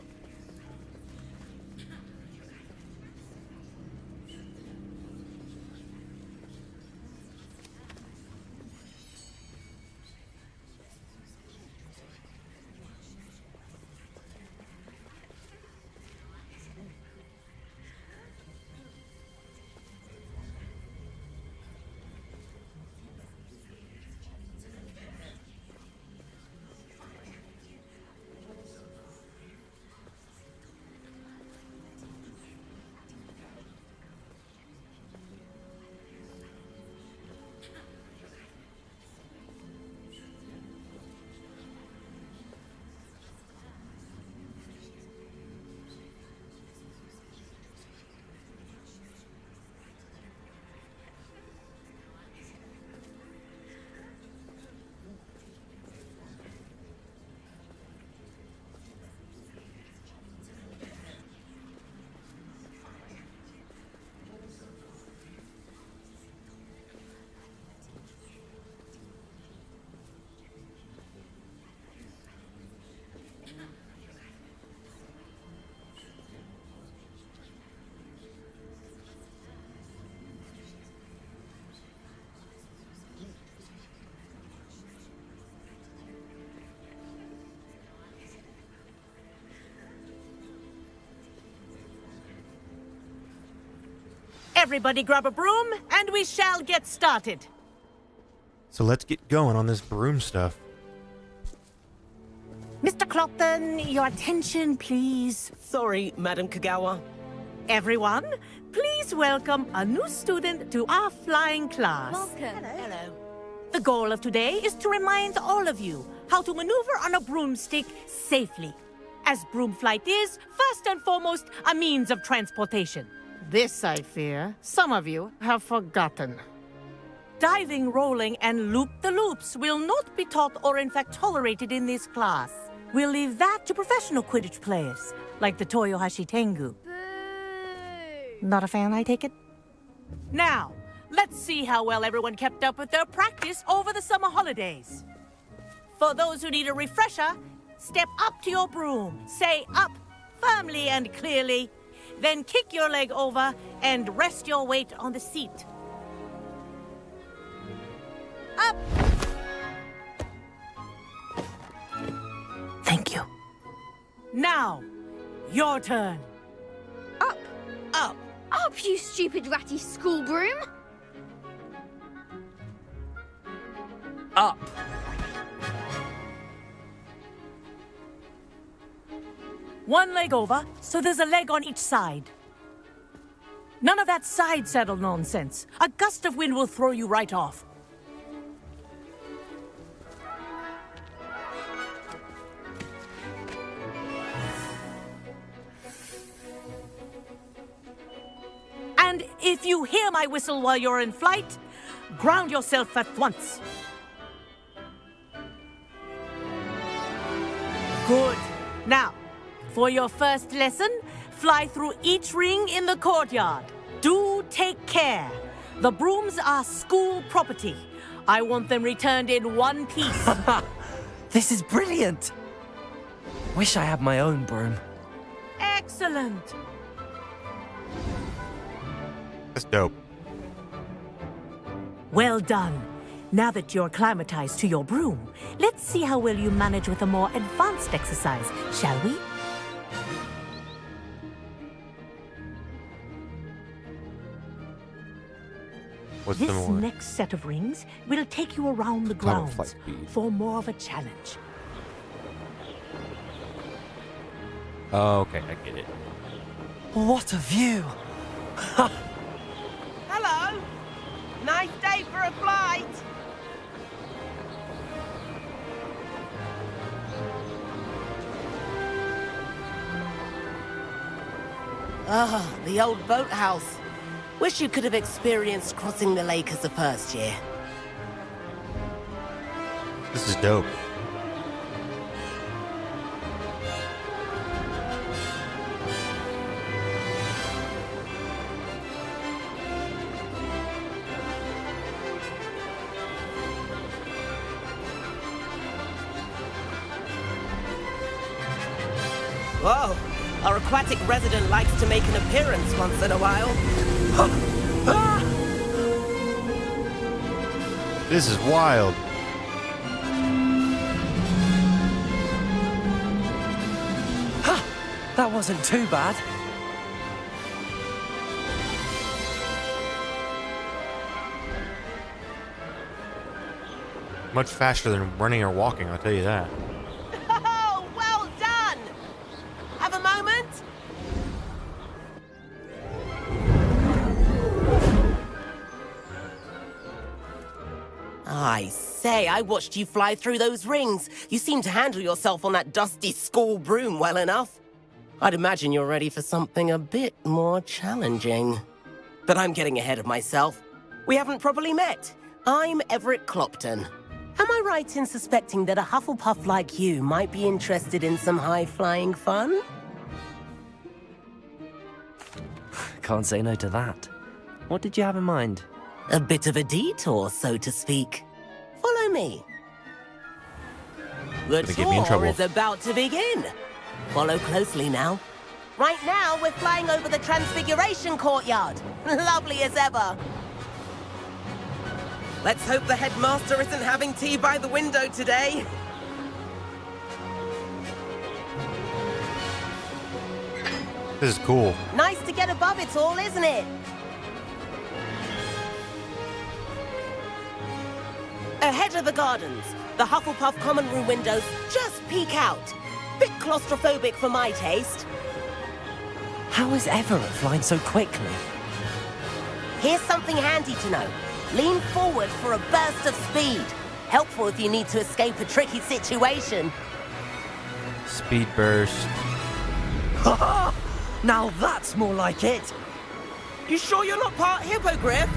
Everybody grab a broom, and we shall get started. So let's get going on this broom stuff. Mr. Clopton, your attention, please. Sorry, Madam Kagawa. Everyone, please welcome a new student to our flying class. Welcome. Hello. The goal of today is to remind all of you how to maneuver on a broomstick safely, as broom flight is, first and foremost, a means of transportation. This, I fear, some of you have forgotten. Diving, rolling, and loop-the-loops will not be taught or in fact tolerated in this class. We'll leave that to professional Quidditch players, like the Toyohashi Tengu. Not a fan, I take it? Now, let's see how well everyone kept up with their practice over the summer holidays. For those who need a refresher, step up to your broom, say up firmly and clearly, then kick your leg over and rest your weight on the seat. Up! Thank you. Now, your turn. Up! Up! Up, you stupid ratty school broom! Up! One leg over, so there's a leg on each side. None of that side saddle nonsense. A gust of wind will throw you right off. And if you hear my whistle while you're in flight, ground yourself at once. Good. Now, for your first lesson, fly through each ring in the courtyard. Do take care. The brooms are school property. I want them returned in one piece. This is brilliant! Wish I had my own broom. Excellent. That's dope. Well done. Now that you're acclimatized to your broom, let's see how well you manage with a more advanced exercise, shall we? What's the This more? next set of rings will take you around the Tunnel grounds flight speed. for more of a challenge. Oh, okay, I get it. What a view! Hello! Nice day for a flight! Ah, the old boathouse. Wish you could have experienced crossing the lake as a first year. This is dope. Whoa, our aquatic resident likes to make an appearance once in a while. This is wild. That wasn't too bad. Much faster than running or walking, I'll tell you that. Oh, well done! Have a moment? I say, I watched you fly through those rings. You seem to handle yourself on that dusty school broom well enough. I'd imagine you're ready for something a bit more challenging. But I'm getting ahead of myself. We haven't properly met. I'm Everett Clopton. Am I right in suspecting that a Hufflepuff like you might be interested in some high-flying fun? Can't say no to that. What did you have in mind? A bit of a detour, so to speak. Follow me. The Gonna get me in tour trouble. is about to begin. Follow closely now. Right now, we're flying over the Transfiguration Courtyard. Lovely as ever. Let's hope the headmaster isn't having tea by the window today. This is cool. Nice to get above it all, isn't it? Ahead of the gardens, the Hufflepuff common room windows just peek out. Bit claustrophobic for my taste. How is Everett flying so quickly? Here's something handy to know. Lean forward for a burst of speed. Helpful if you need to escape a tricky situation. Speed burst. Now that's more like it. You sure you're not part hippogriff?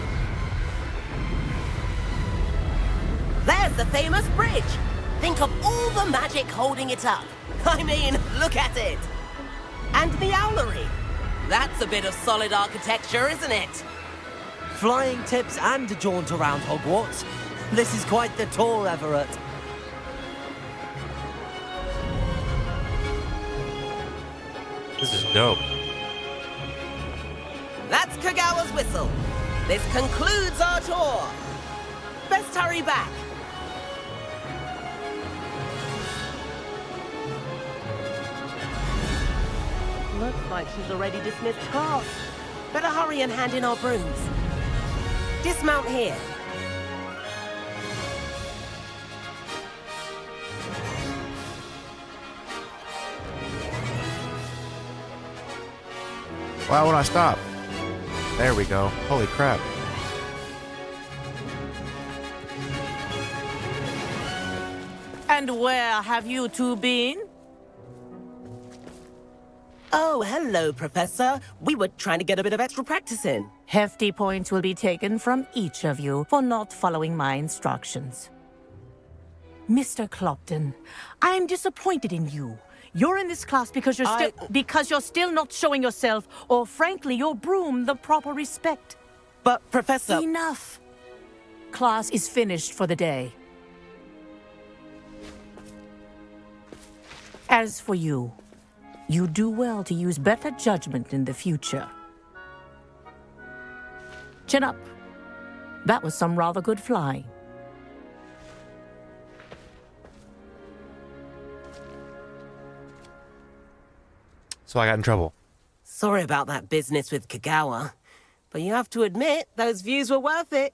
There's the famous bridge. Think of all the magic holding it up. I mean, look at it. And the owlery. That's a bit of solid architecture, isn't it? Flying tips and a jaunt around Hogwarts. This is quite the tour, Everett. This is dope. That's Kagawa's whistle. This concludes our tour. Best hurry back. Looks like she's already dismissed class. Better hurry and hand in our brooms. Dismount here. Why would I stop? There we go. Holy crap. And where have you two been? Oh, hello, Professor. We were trying to get a bit of extra practice in. Hefty points will be taken from each of you for not following my instructions. Mr. Clopton, I am disappointed in you. You're in this class because you're still not showing yourself, or frankly, your broom the proper respect. But, Professor... Enough. Class is finished for the day. As for you, you do well to use better judgment in the future. Chin up. That was some rather good flying. So I got in trouble. Sorry about that business with Kagawa, but you have to admit, those views were worth it.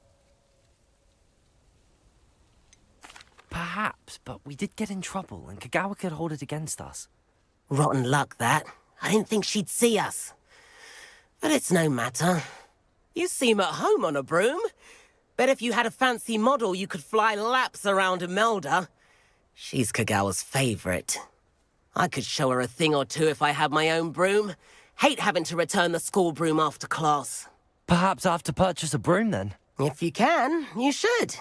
Perhaps, but we did get in trouble, and Kagawa could hold it against us. Rotten luck, that. I didn't think she'd see us. But it's no matter. You seem at home on a broom. Bet if you had a fancy model, you could fly laps around Imelda. She's Kagawa's favorite. I could show her a thing or two if I had my own broom. Hate having to return the school broom after class. Perhaps I have to purchase a broom, then? If you can, you should.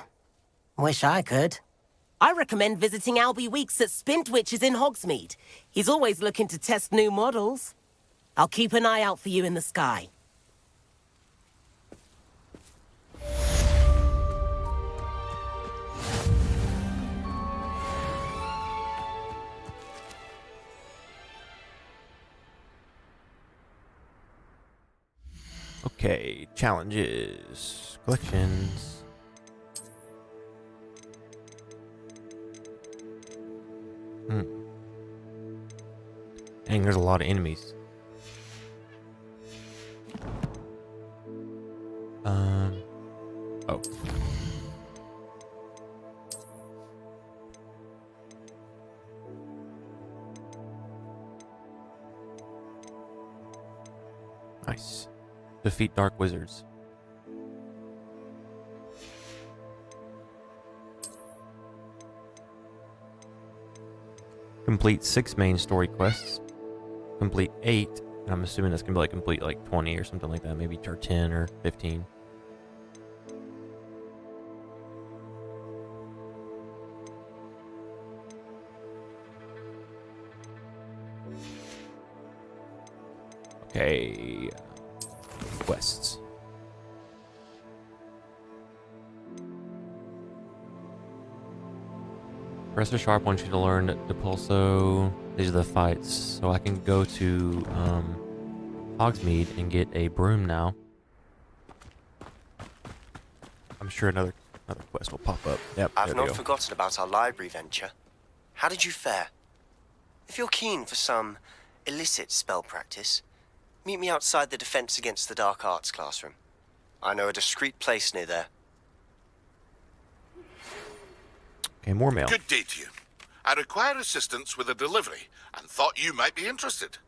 Wish I could. I recommend visiting Albie Weeks at Spintwitches in Hogsmeade. He's always looking to test new models. I'll keep an eye out for you in the sky. Okay, challenges, collections. Dang, there's a lot of enemies. Oh. Nice. Defeat dark wizards. Complete 6 main story quests. Complete 8. And I'm assuming that's gonna be like complete like 20 or something like that. Maybe 10 or 15. Okay. Quests. Professor Sharp wants you to learn the Pulso. These are the fights. So I can go to Hogsmeade and get a broom now. I'm sure another quest will pop up. Yep. I've not forgotten about our library venture. How did you fare? If you're keen for some illicit spell practice, meet me outside the Defense Against the Dark Arts classroom. I know a discreet place near there. Okay, more mail. Good day to you. I require assistance with a delivery and thought you might be interested.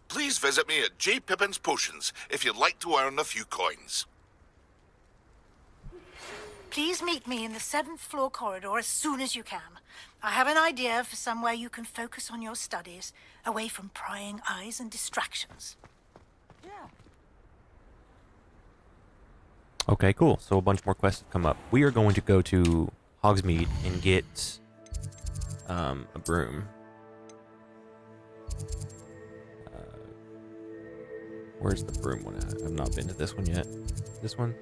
Please visit me at J. Pippin's Potions if you'd like to earn a few coins. Please meet me in the 7th floor corridor as soon as you can. I have an idea for somewhere you can focus on your studies, away from prying eyes and distractions. Okay, cool. So a bunch more quests have come up. We are going to go to Hogsmeade and get a broom. Where's the broom one at? I've not been to this one yet. This one?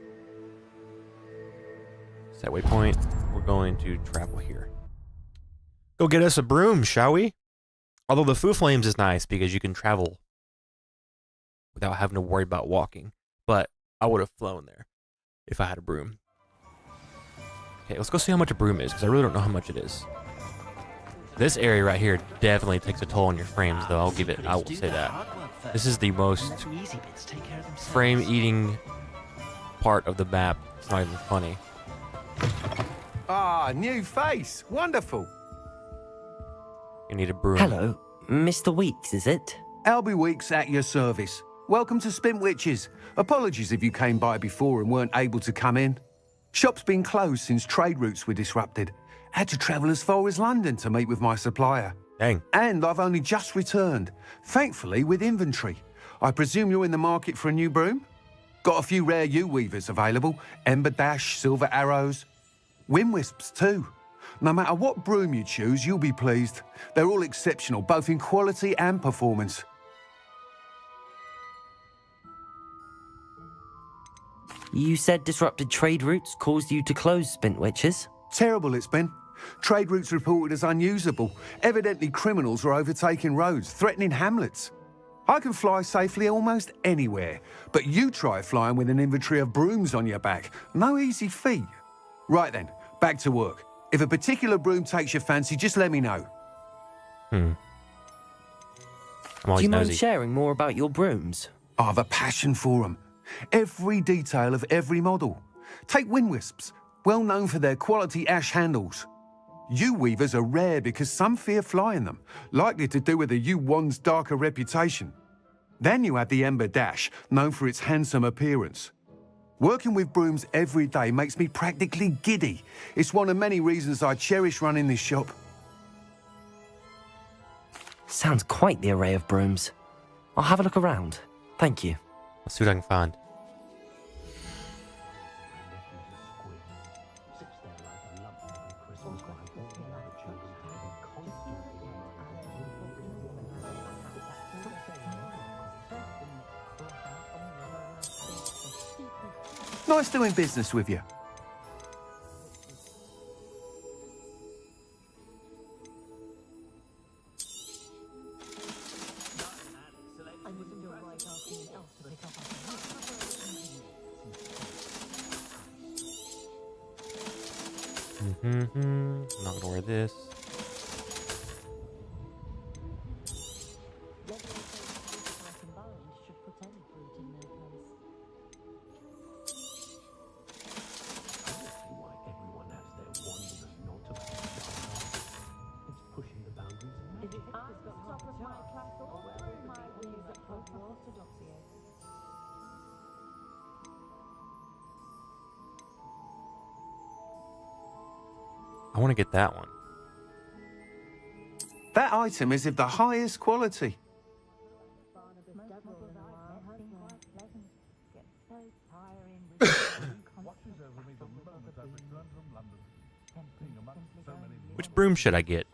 Set waypoint. We're going to travel here. Go get us a broom, shall we? Although the Foo Flames is nice because you can travel without having to worry about walking. But I would have flown there if I had a broom. Okay, let's go see how much a broom is, because I really don't know how much it is. This area right here definitely takes a toll on your frames, though. I will say that. This is the most frame-eating part of the map. It's not even funny. Ah, new face. Wonderful. You need a broom. Hello, Mr. Weeks, is it? Albie Weeks at your service. Welcome to Spintwitches. Apologies if you came by before and weren't able to come in. Shop's been closed since trade routes were disrupted. Had to travel as far as London to meet with my supplier. Dang. And I've only just returned, thankfully with inventory. I presume you're in the market for a new broom? Got a few rare U-weavers available. Ember Dash, Silver Arrows. Wind Wisps too. No matter what broom you choose, you'll be pleased. They're all exceptional, both in quality and performance. You said disrupted trade routes caused you to close Spintwitches? Terrible it's been. Trade routes reported as unusable. Evidently criminals were overtaking roads, threatening hamlets. I can fly safely almost anywhere, but you try flying with an inventory of brooms on your back. No easy feat. Right then, back to work. If a particular broom takes your fancy, just let me know. I'm Do always you mind nosy. sharing more about your brooms? I have a passion for them. Every detail of every model. Take Wind Wisps, well known for their quality ash handles. U-weavers are rare because some fear flying them, likely to do with the U-wand's darker reputation. Then you have the Ember Dash, known for its handsome appearance. Working with brooms every day makes me practically giddy. It's one of many reasons I cherish running this shop. Sounds quite the array of brooms. I'll have a look around. Thank you. Let's see what I can find. Nice doing business with you. I'm not gonna wear this. I want to get that one. That item is of the highest quality. Which broom should I get?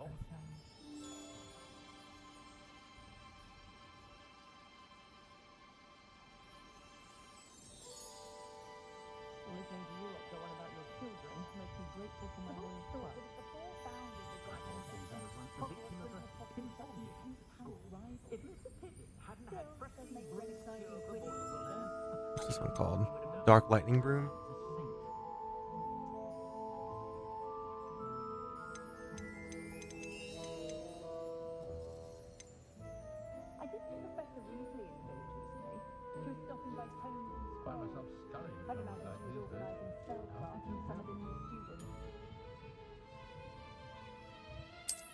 What's this one called? Dark Lightning Broom?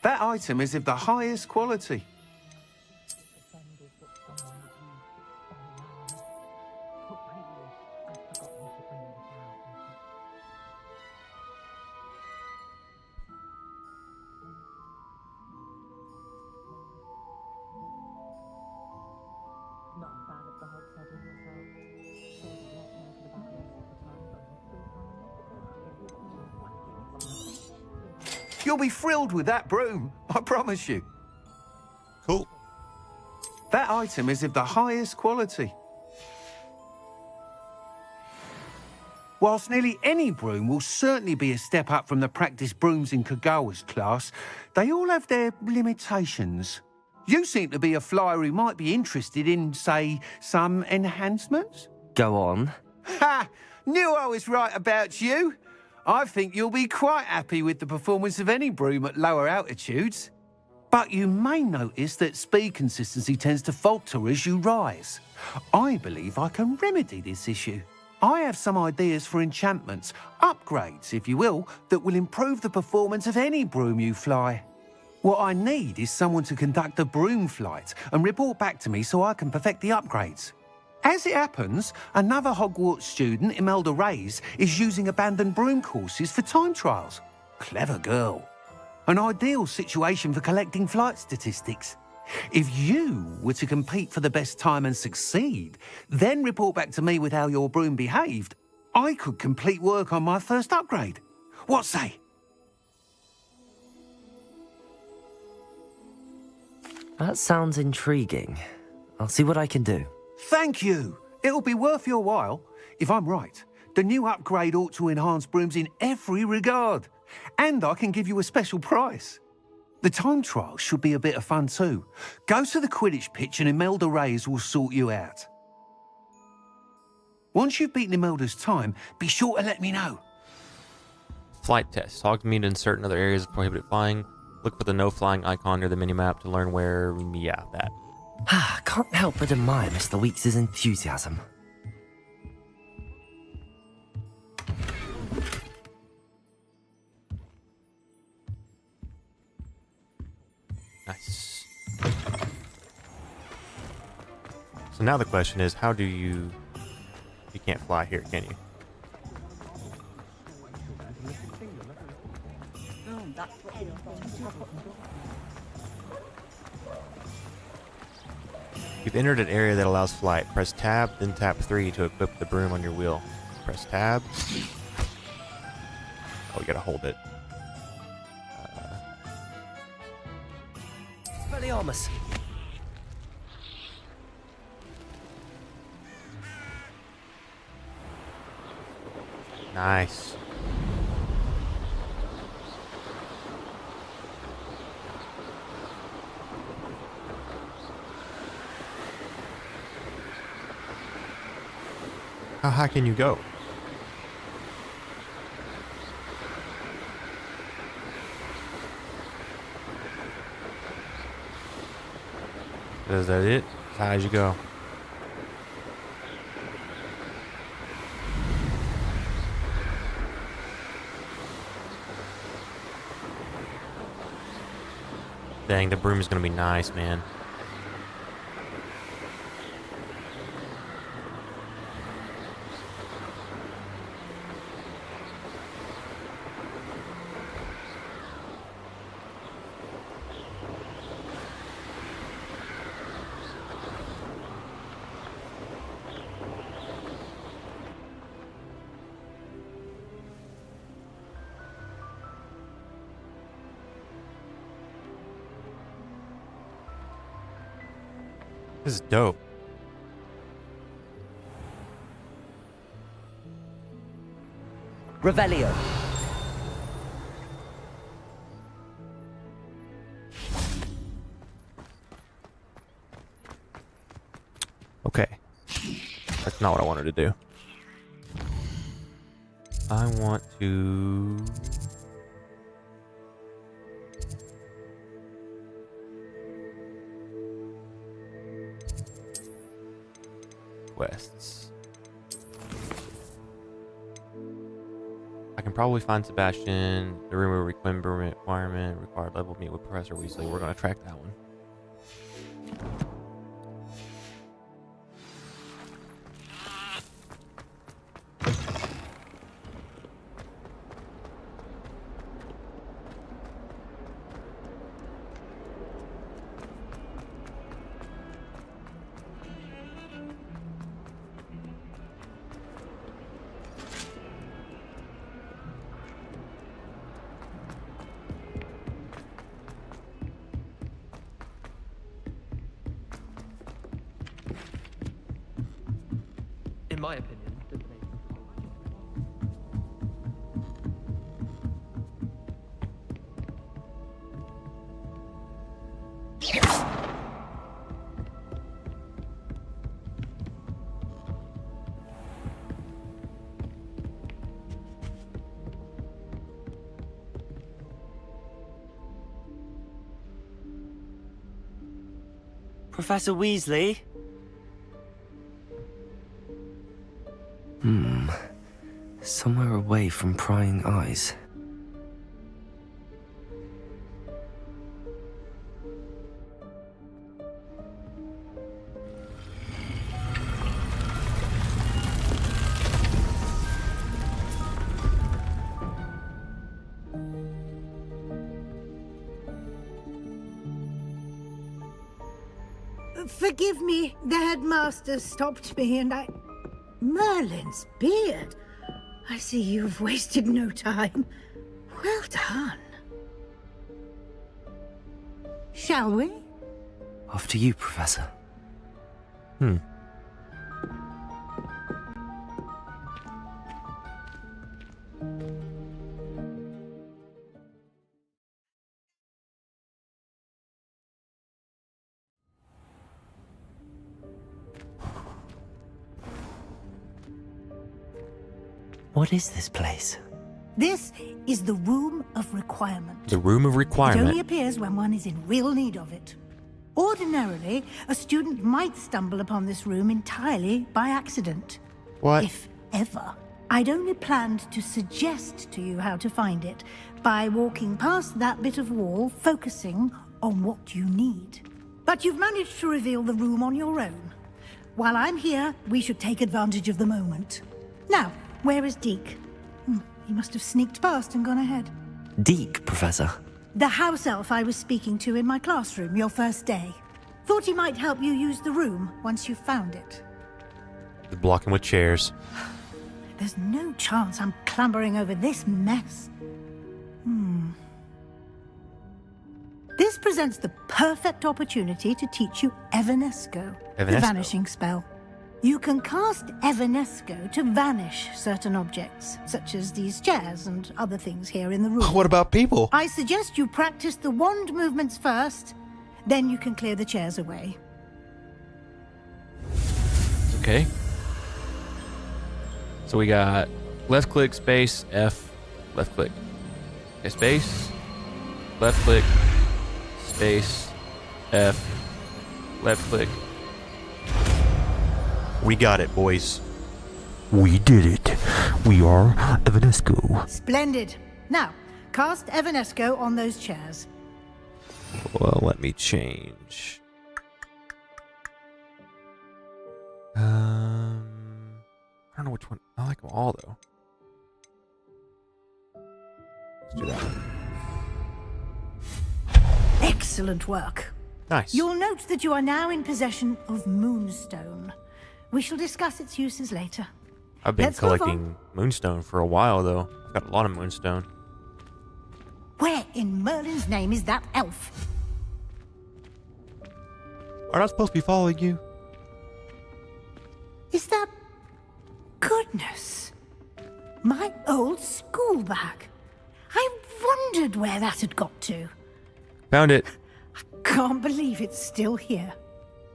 That item is of the highest quality. You'll be thrilled with that broom, I promise you. Cool. That item is of the highest quality. Whilst nearly any broom will certainly be a step up from the practice brooms in Kagawa's class, they all have their limitations. You seem to be a flyer who might be interested in, say, some enhancements? Go on. Ha! Knew I was right about you. I think you'll be quite happy with the performance of any broom at lower altitudes. But you may notice that speed consistency tends to falter as you rise. I believe I can remedy this issue. I have some ideas for enchantments, upgrades, if you will, that will improve the performance of any broom you fly. What I need is someone to conduct a broom flight and report back to me so I can perfect the upgrades. As it happens, another Hogwarts student, Imelda Reyes, is using abandoned broom courses for time trials. Clever girl. An ideal situation for collecting flight statistics. If you were to compete for the best time and succeed, then report back to me with how your broom behaved, I could complete work on my first upgrade. What say? That sounds intriguing. I'll see what I can do. Thank you. It'll be worth your while. If I'm right, the new upgrade ought to enhance brooms in every regard. And I can give you a special price. The time trial should be a bit of fun too. Go to the Quidditch pitch and Imelda Reyes will sort you out. Once you've beaten Imelda's time, be sure to let me know. Flight test. Hogs meet in certain other areas of prohibited flying. Look for the no flying icon near the minimap to learn where... Yeah, that. Can't help but admire Mr. Weeks' enthusiasm. Nice. So now the question is, how do you... You can't fly here, can you? You've entered an area that allows flight. Press tab, then tap 3 to equip the broom on your wheel. Press tab. Oh, you gotta hold it. Expelliarmus! Nice. How high can you go? Is that it? As high as you go. Dang, the broom is gonna be nice, man. This is dope. Revelio. Okay. That's not what I wanted to do. I want to... quests. I can probably find Sebastian, the room of requirement, required level, meet with Professor Weasley. We're going to track that one. In my opinion, Professor Weasley? Somewhere away from prying eyes. Forgive me, the headmaster stopped me and I... Merlin's beard. I see you've wasted no time. Well done. Shall we? After you, Professor. What is this place? This is the Room of Requirement. The Room of It Requirement. only appears when one is in real need of it. Ordinarily, a student might stumble upon this room entirely by accident. What? If ever. I'd only planned to suggest to you how to find it by walking past that bit of wall, focusing on what you need. But you've managed to reveal the room on your own. While I'm here, we should take advantage of the moment. Now, where is Deke? He must have sneaked past and gone ahead. Deke, Professor. The house elf I was speaking to in my classroom your first day. Thought he might help you use the room once you found it. Just blocking with chairs. There's no chance I'm clambering over this mess. This presents the perfect opportunity to teach you Evanesco, the Evanesco? vanishing spell. You can cast Evanesco to vanish certain objects, such as these chairs and other things here in the room. What about people? I suggest you practice the wand movements first, then you can clear the chairs away. Okay. So we got left click, space, F, left click. Okay, space, left click, space, F, Left click. We got it, boys. We did it. We are Evanesco. Splendid. Now, cast Evanesco on those chairs. Well, let me change. I don't know which one. I like them all, though. Let's do that one. Excellent work. Nice. You'll note that you are now in possession of Moonstone. We shall discuss its uses later. I've been Let's move collecting Moonstone for a while, though. I've got a lot of Moonstone. Where in Merlin's name is that elf? Are not supposed to be following you? Is that... Goodness. My old school bag. I wondered where that had got to. Found it. Can't believe it's still here.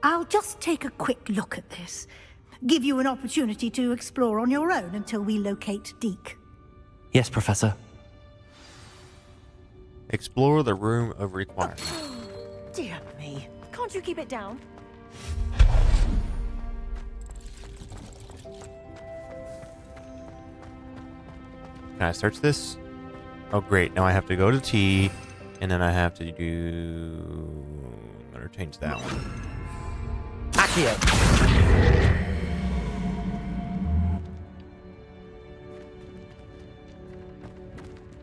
I'll just take a quick look at this. Give you an opportunity to explore on your own until we locate Deke. Yes, Professor. Explore the room of requirement. Dear me. Can't you keep it down? Can I search this? Oh, great. Now I have to go to T, and then I have to do... I'm going to change that one. Accio.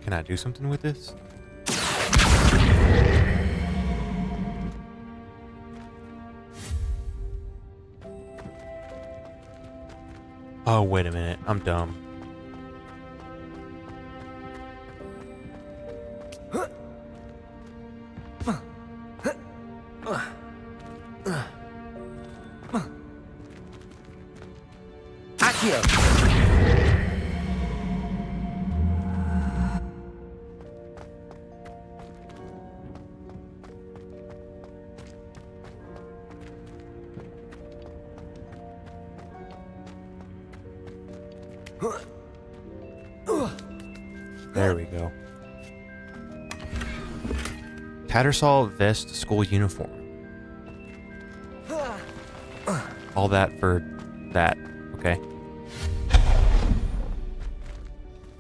Can I do something with this? Oh, wait a minute. I'm dumb. There we go. Tattersall vest school uniform. All that for that, okay?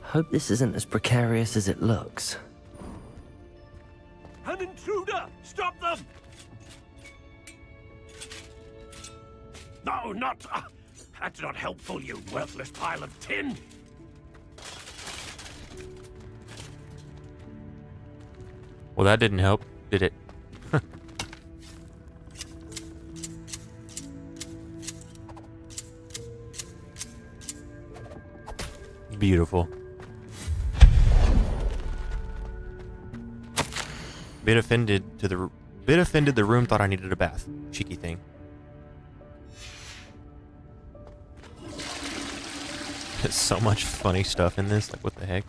Hope this isn't as precarious as it looks. An intruder! Stop them! No, not... that's not helpful, you worthless pile of tin! Well, that didn't help, did it? Beautiful. Bit offended the room thought I needed a bath. Cheeky thing. There's so much funny stuff in this, like what the heck?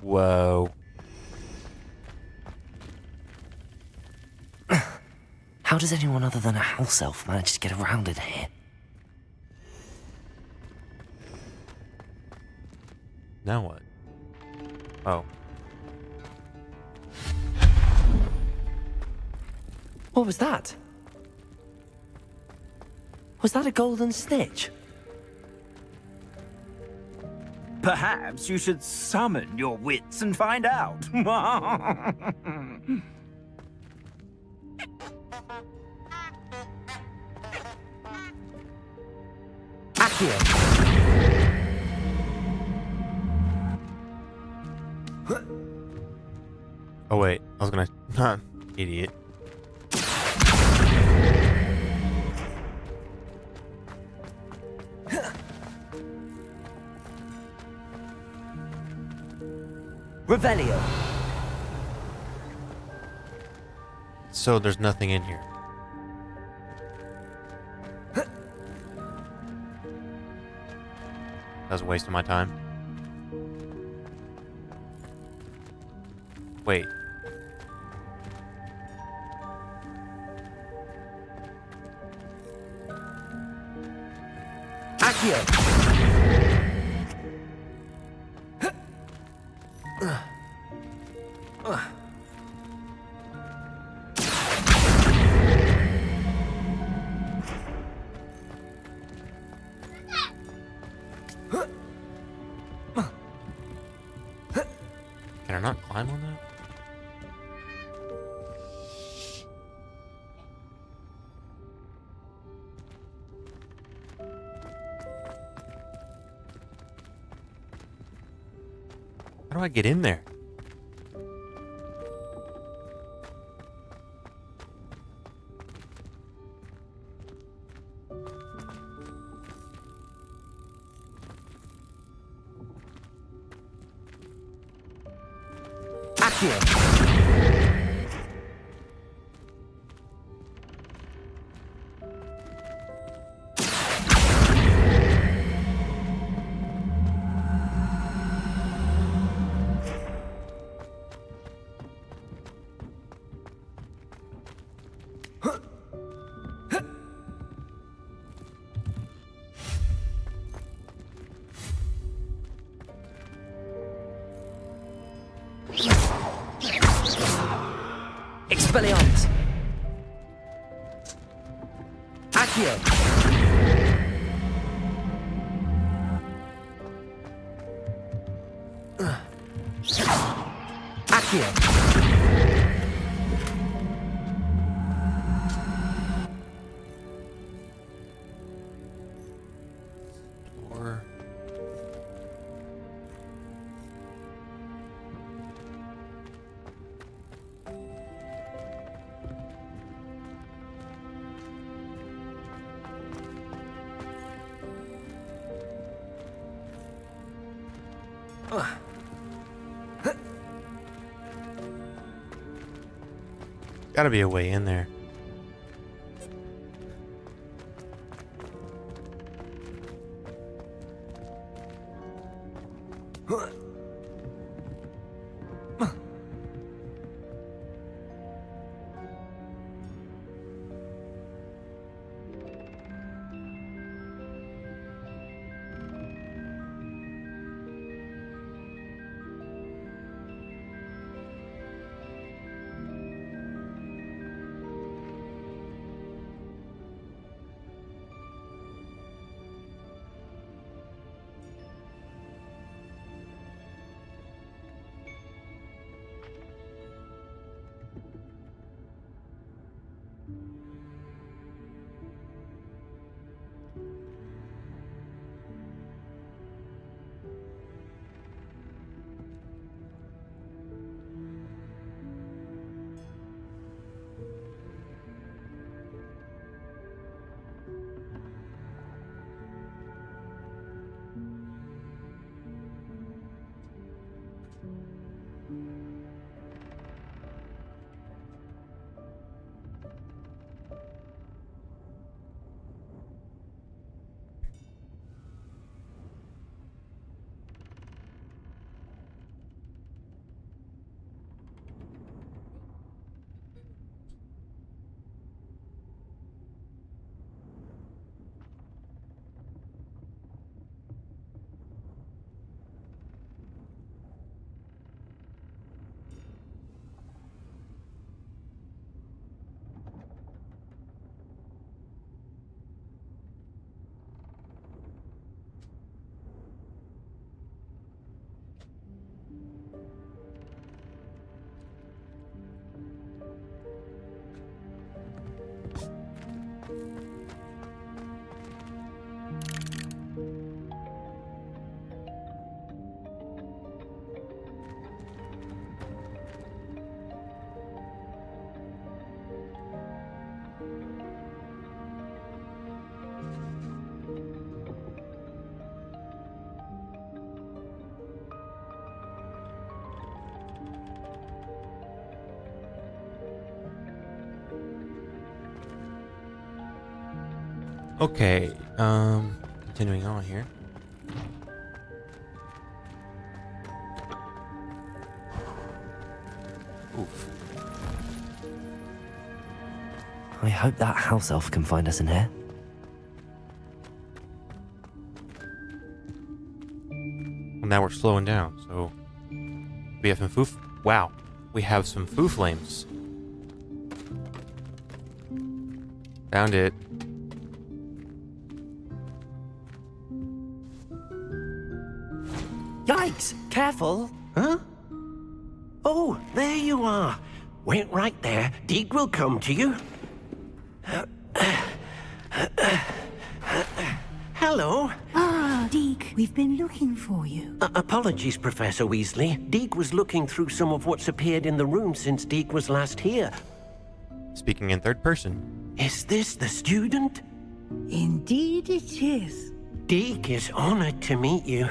Whoa. How does anyone other than a house elf manage to get around in here? Now what? Oh. What was that? Was that a golden snitch? Perhaps you should summon your wits and find out. Oh wait, I was gonna... Idiot. Revelio. So there's nothing in here. That was a waste of my time. Wait. Can I not climb on that? How do I get in there? Expelliarmus! Accio! Accio! Or... Gotta be a way in there. Okay, continuing on here. Oof. I hope that house elf can find us in here. Well, now we're slowing down, so... We have some foof... Wow. We have some foo flames. Found it. Yikes! Careful! Huh? Oh, there you are. Wait right there. Deke will come to you. Hello. Ah, Deke, we've been looking for you. Apologies, Professor Weasley. Deke was looking through some of what's appeared in the room since Deke was last here. Speaking in third person. Is this the student? Indeed it is. Deke is honored to meet you.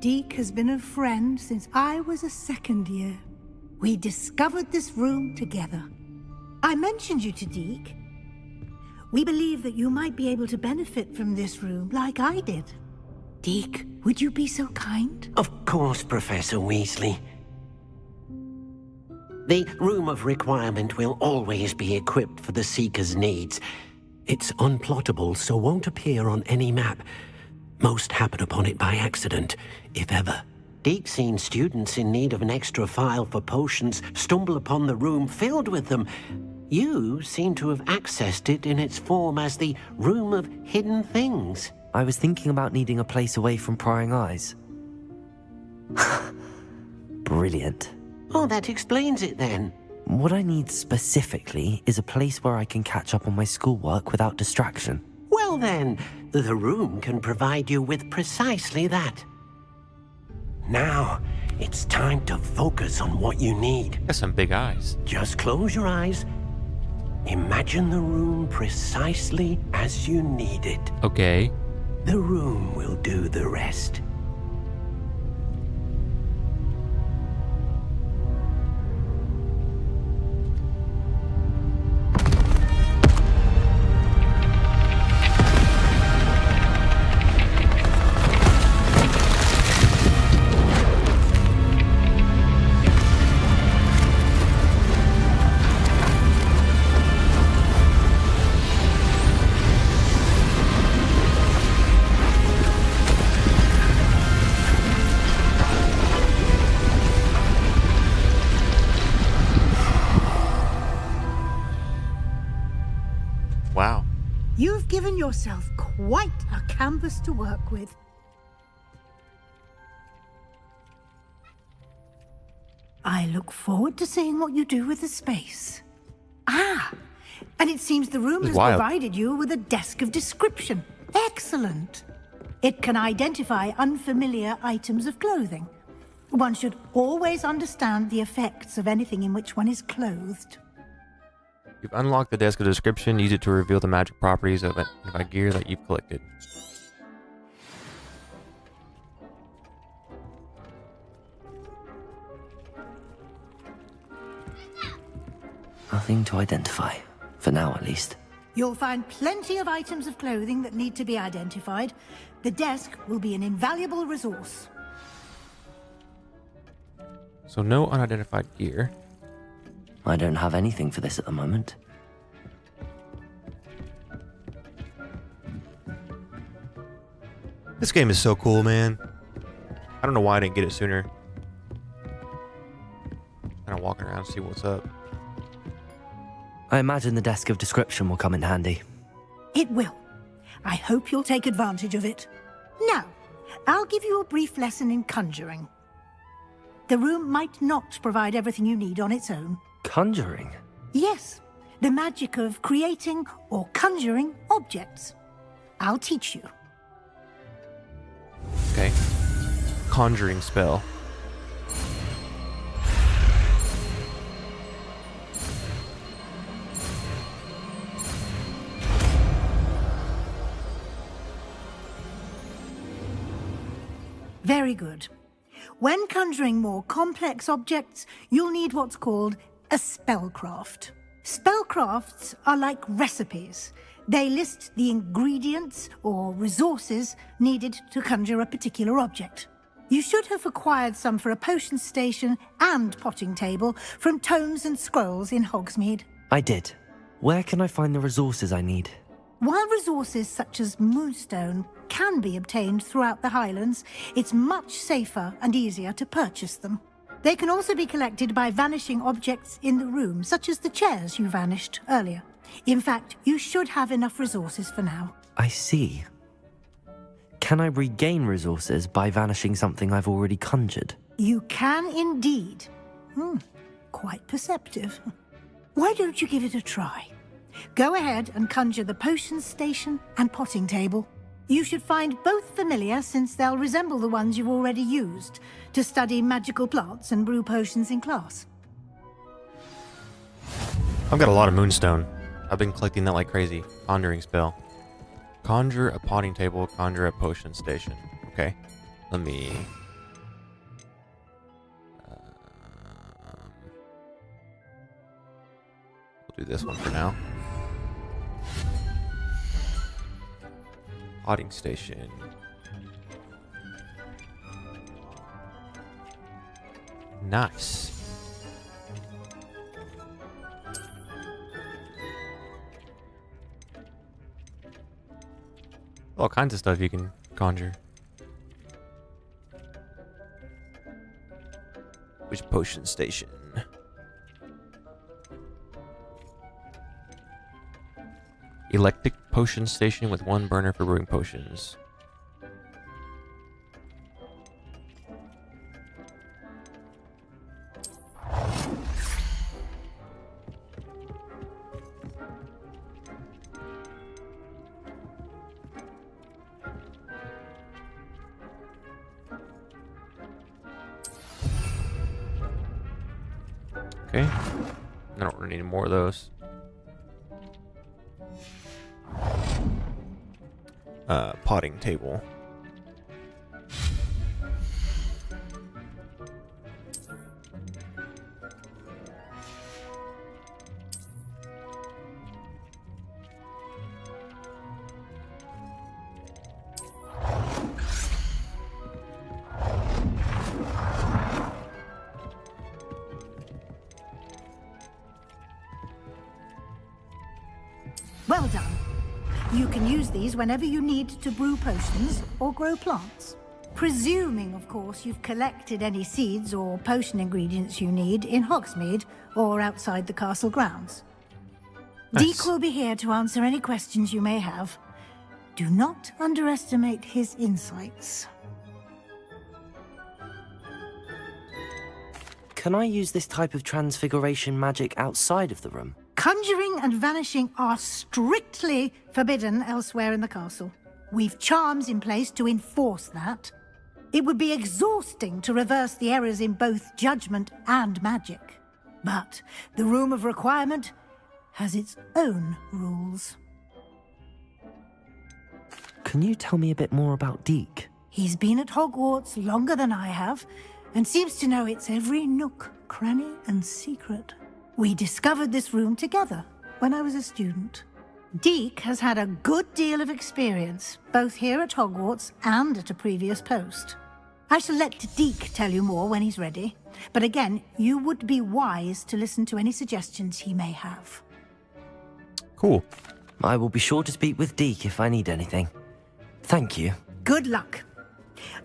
Deke has been a friend since I was a second year. We discovered this room together. I mentioned you to Deke. We believe that you might be able to benefit from this room like I did. Deke, would you be so kind? Of course, Professor Weasley. The Room of Requirement will always be equipped for the Seeker's needs. It's unplottable, so won't appear on any map. Most happen upon it by accident, if ever. Deke's seen students in need of an extra file for potions stumble upon the room filled with them. You seem to have accessed it in its form as the Room of Hidden Things. I was thinking about needing a place away from prying eyes. Brilliant. Oh, that explains it then. What I need specifically is a place where I can catch up on my schoolwork without distraction. Well then, the room can provide you with precisely that. Now, it's time to focus on what you need. Got some big eyes. Just close your eyes. Imagine the room precisely as you need it. Okay. The room will do the rest. Wow. You've given yourself quite a canvas to work with. I look forward to seeing what you do with the space. Ah, and it seems the room has provided you with a desk of description. Excellent. It can identify unfamiliar items of clothing. One should always understand the effects of anything in which one is clothed. You've unlocked the desk of description. Use it to reveal the magic properties of a gear that you've collected. Nothing to identify. For now, at least. You'll find plenty of items of clothing that need to be identified. The desk will be an invaluable resource. So no unidentified gear. I don't have anything for this at the moment. This game is so cool, man. I don't know why I didn't get it sooner. Kind of walking around, see what's up. I imagine the desk of description will come in handy. It will. I hope you'll take advantage of it. Now, I'll give you a brief lesson in conjuring. The room might not provide everything you need on its own. Conjuring? Yes, the magic of creating or conjuring objects. I'll teach you. Okay. Conjuring spell. Very good. When conjuring more complex objects, you'll need what's called a spellcraft. Spellcrafts are like recipes. They list the ingredients or resources needed to conjure a particular object. You should have acquired some for a potion station and potting table from tomes and scrolls in Hogsmeade. I did. Where can I find the resources I need? While resources such as moonstone can be obtained throughout the Highlands, it's much safer and easier to purchase them. They can also be collected by vanishing objects in the room, such as the chairs you vanished earlier. In fact, you should have enough resources for now. I see. Can I regain resources by vanishing something I've already conjured? You can indeed. Quite perceptive. Why don't you give it a try? Go ahead and conjure the potion station and potting table. You should find both familiar, since they'll resemble the ones you've already used to study magical plants and brew potions in class. I've got a lot of moonstone. I've been collecting that like crazy. Conjuring spell. Conjure a potting table, conjure a potion station. Okay. Let me... we'll do this one for now. Potting station. Nice. All kinds of stuff you can conjure. Which potion station? Electric potion station with 1 burner for brewing potions. Okay. I don't really need more of those. Potting table. Well done. You can use these whenever you need to brew potions or grow plants. Presuming, of course, you've collected any seeds or potion ingredients you need in Hogsmeade or outside the castle grounds. Nice. Deek will be here to answer any questions you may have. Do not underestimate his insights. Can I use this type of transfiguration magic outside of the room? Conjuring and vanishing are strictly forbidden elsewhere in the castle. We've charms in place to enforce that. It would be exhausting to reverse the errors in both judgment and magic. But the Room of Requirement has its own rules. Can you tell me a bit more about Deek? He's been at Hogwarts longer than I have, and seems to know its every nook, cranny, and secret. We discovered this room together when I was a student. Deek has had a good deal of experience, both here at Hogwarts and at a previous post. I shall let Deek tell you more when he's ready, but again, you would be wise to listen to any suggestions he may have. Cool. I will be sure to speak with Deek if I need anything. Thank you. Good luck.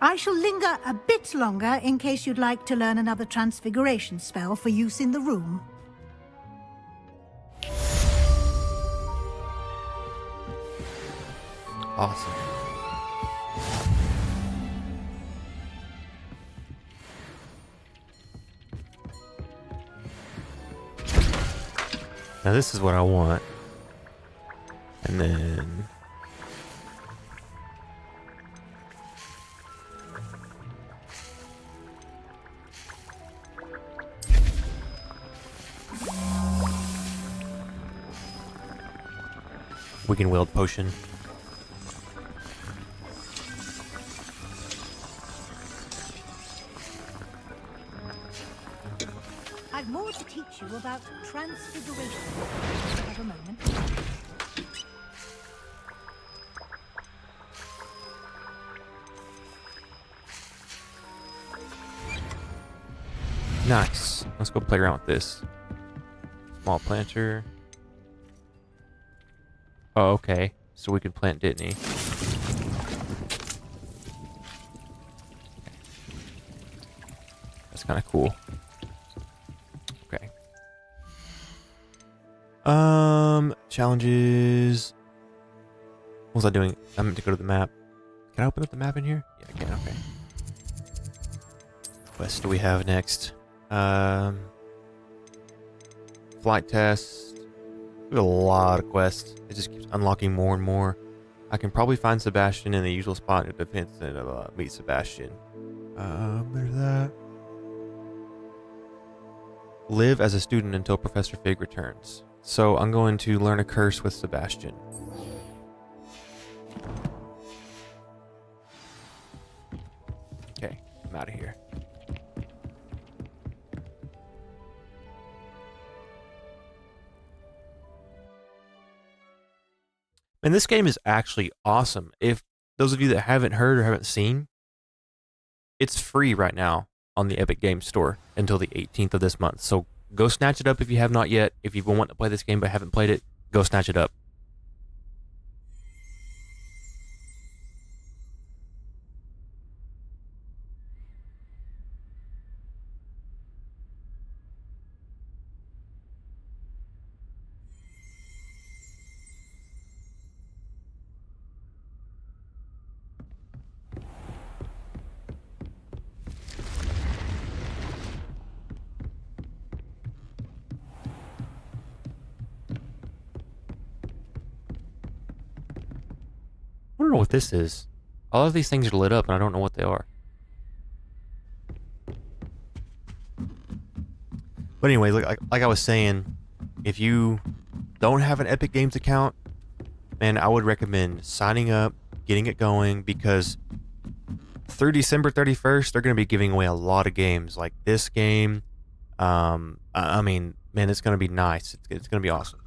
I shall linger a bit longer in case you'd like to learn another transfiguration spell for use in the room. Awesome. Now this is what I want. And then... we can wield potion. I've more to teach you about transfiguration. Have a moment. Nice. Let's go play around with this. Small planter. Oh, okay. so we could plant Dittany. That's kind of cool. Okay. Challenges. What was I doing? I meant to go to the map. Can I open up the map in here? Yeah, I can. Okay. Quest do we have next? Flight test. We have a lot of quests. It just keeps unlocking more and more. I can probably find Sebastian in the usual spot in defense and meet Sebastian. There's that. Live as a student until Professor Fig returns. So I'm going to learn a curse with Sebastian. Okay, I'm out of here. And this game is actually awesome. If those of you that haven't heard or haven't seen, it's free right now on the Epic Games Store until the 18th of this month. So go snatch it up if you have not yet. If you want to play this game but haven't played it, go snatch it up. I don't know what this is. All of these things are lit up and I don't know what they are. But anyway, like I was saying, if you don't have an Epic Games account, man, I would recommend signing up, getting it going, because through December 31st, they're going to be giving away a lot of games like this game. I mean, man, it's going to be nice. It's going to be awesome.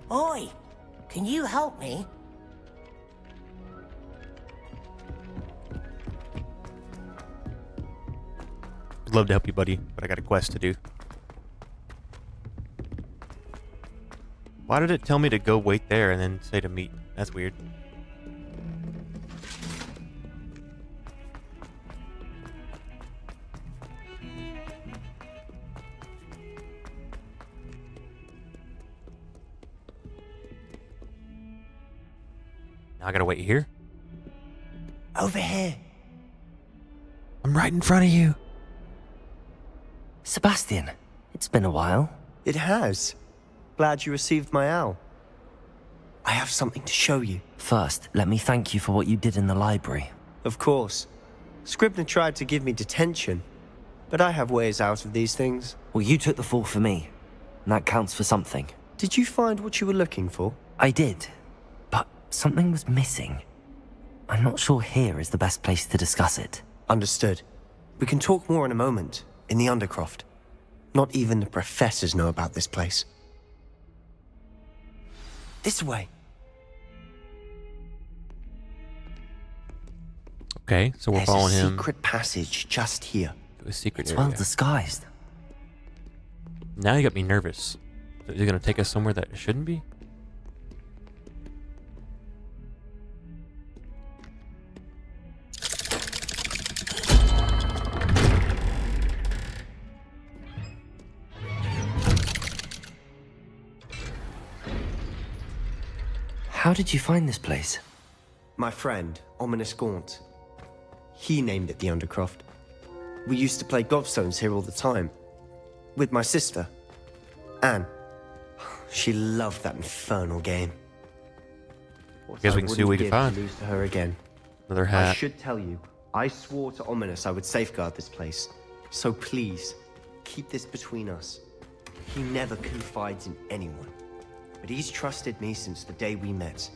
Oi! Can you help me? I'd love to help you, buddy, but I got a quest to do. Why did it tell me to go wait there and then say to meet? That's weird. Now I gotta wait here? Over here. I'm right in front of you. Sebastian, it's been a while. It has. Glad you received my owl. I have something to show you. First, let me thank you for what you did in the library. Of course. Scribner tried to give me detention, but I have ways out of these things. Well, you took the fall for me, and that counts for something. Did you find what you were looking for? I did, but something was missing. I'm not sure here is the best place to discuss it. Understood. We can talk more in a moment, in the Undercroft. Not even the professors know about this place. This way. Okay, so we're following him. There's a secret passage just here. To a secret It's area. well disguised. Now you got me nervous. Is it gonna take us somewhere that it shouldn't be? How did you find this place? My friend, Ominous Gaunt. He named it the Undercroft. We used to play gobstones here all the time. With my sister, Anne. She loved that infernal game. Guess we can see what we can find. Lose to her again. Another hat. I should tell you, I swore to Ominous I would safeguard this place. So please, keep this between us. He never confides in anyone. But he's trusted me since the day we met.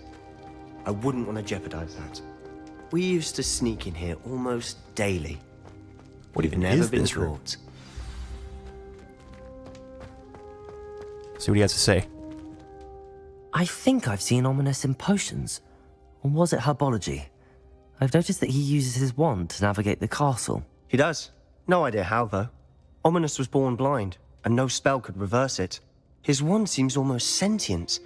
I wouldn't want to jeopardize that. We used to sneak in here almost daily. What even never is been this room? caught. See what he has to say. I think I've seen Ominous in potions. Or was it herbology? I've noticed that he uses his wand to navigate the castle. He does. No idea how, though. Ominous was born blind, and no spell could reverse it. His wand seems almost sentient.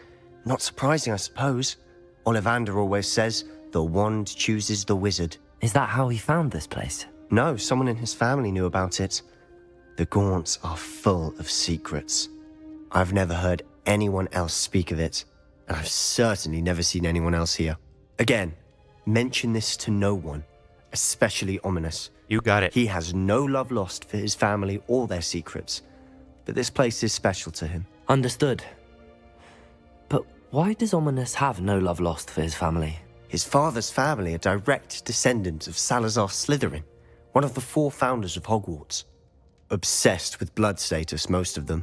Not surprising, I suppose. Ollivander always says, the wand chooses the wizard. Is that how he found this place? No, someone in his family knew about it. The Gaunts are full of secrets. I've never heard anyone else speak of it, and I've certainly never seen anyone else here. Again, mention this to no one, especially Ominous. You got it. He has no love lost for his family or their secrets, but this place is special to him. Understood. But why does Ominous have no love lost for his family? His father's family are direct descendants of Salazar Slytherin, one of the 4 founders of Hogwarts. Obsessed with blood status, most of them.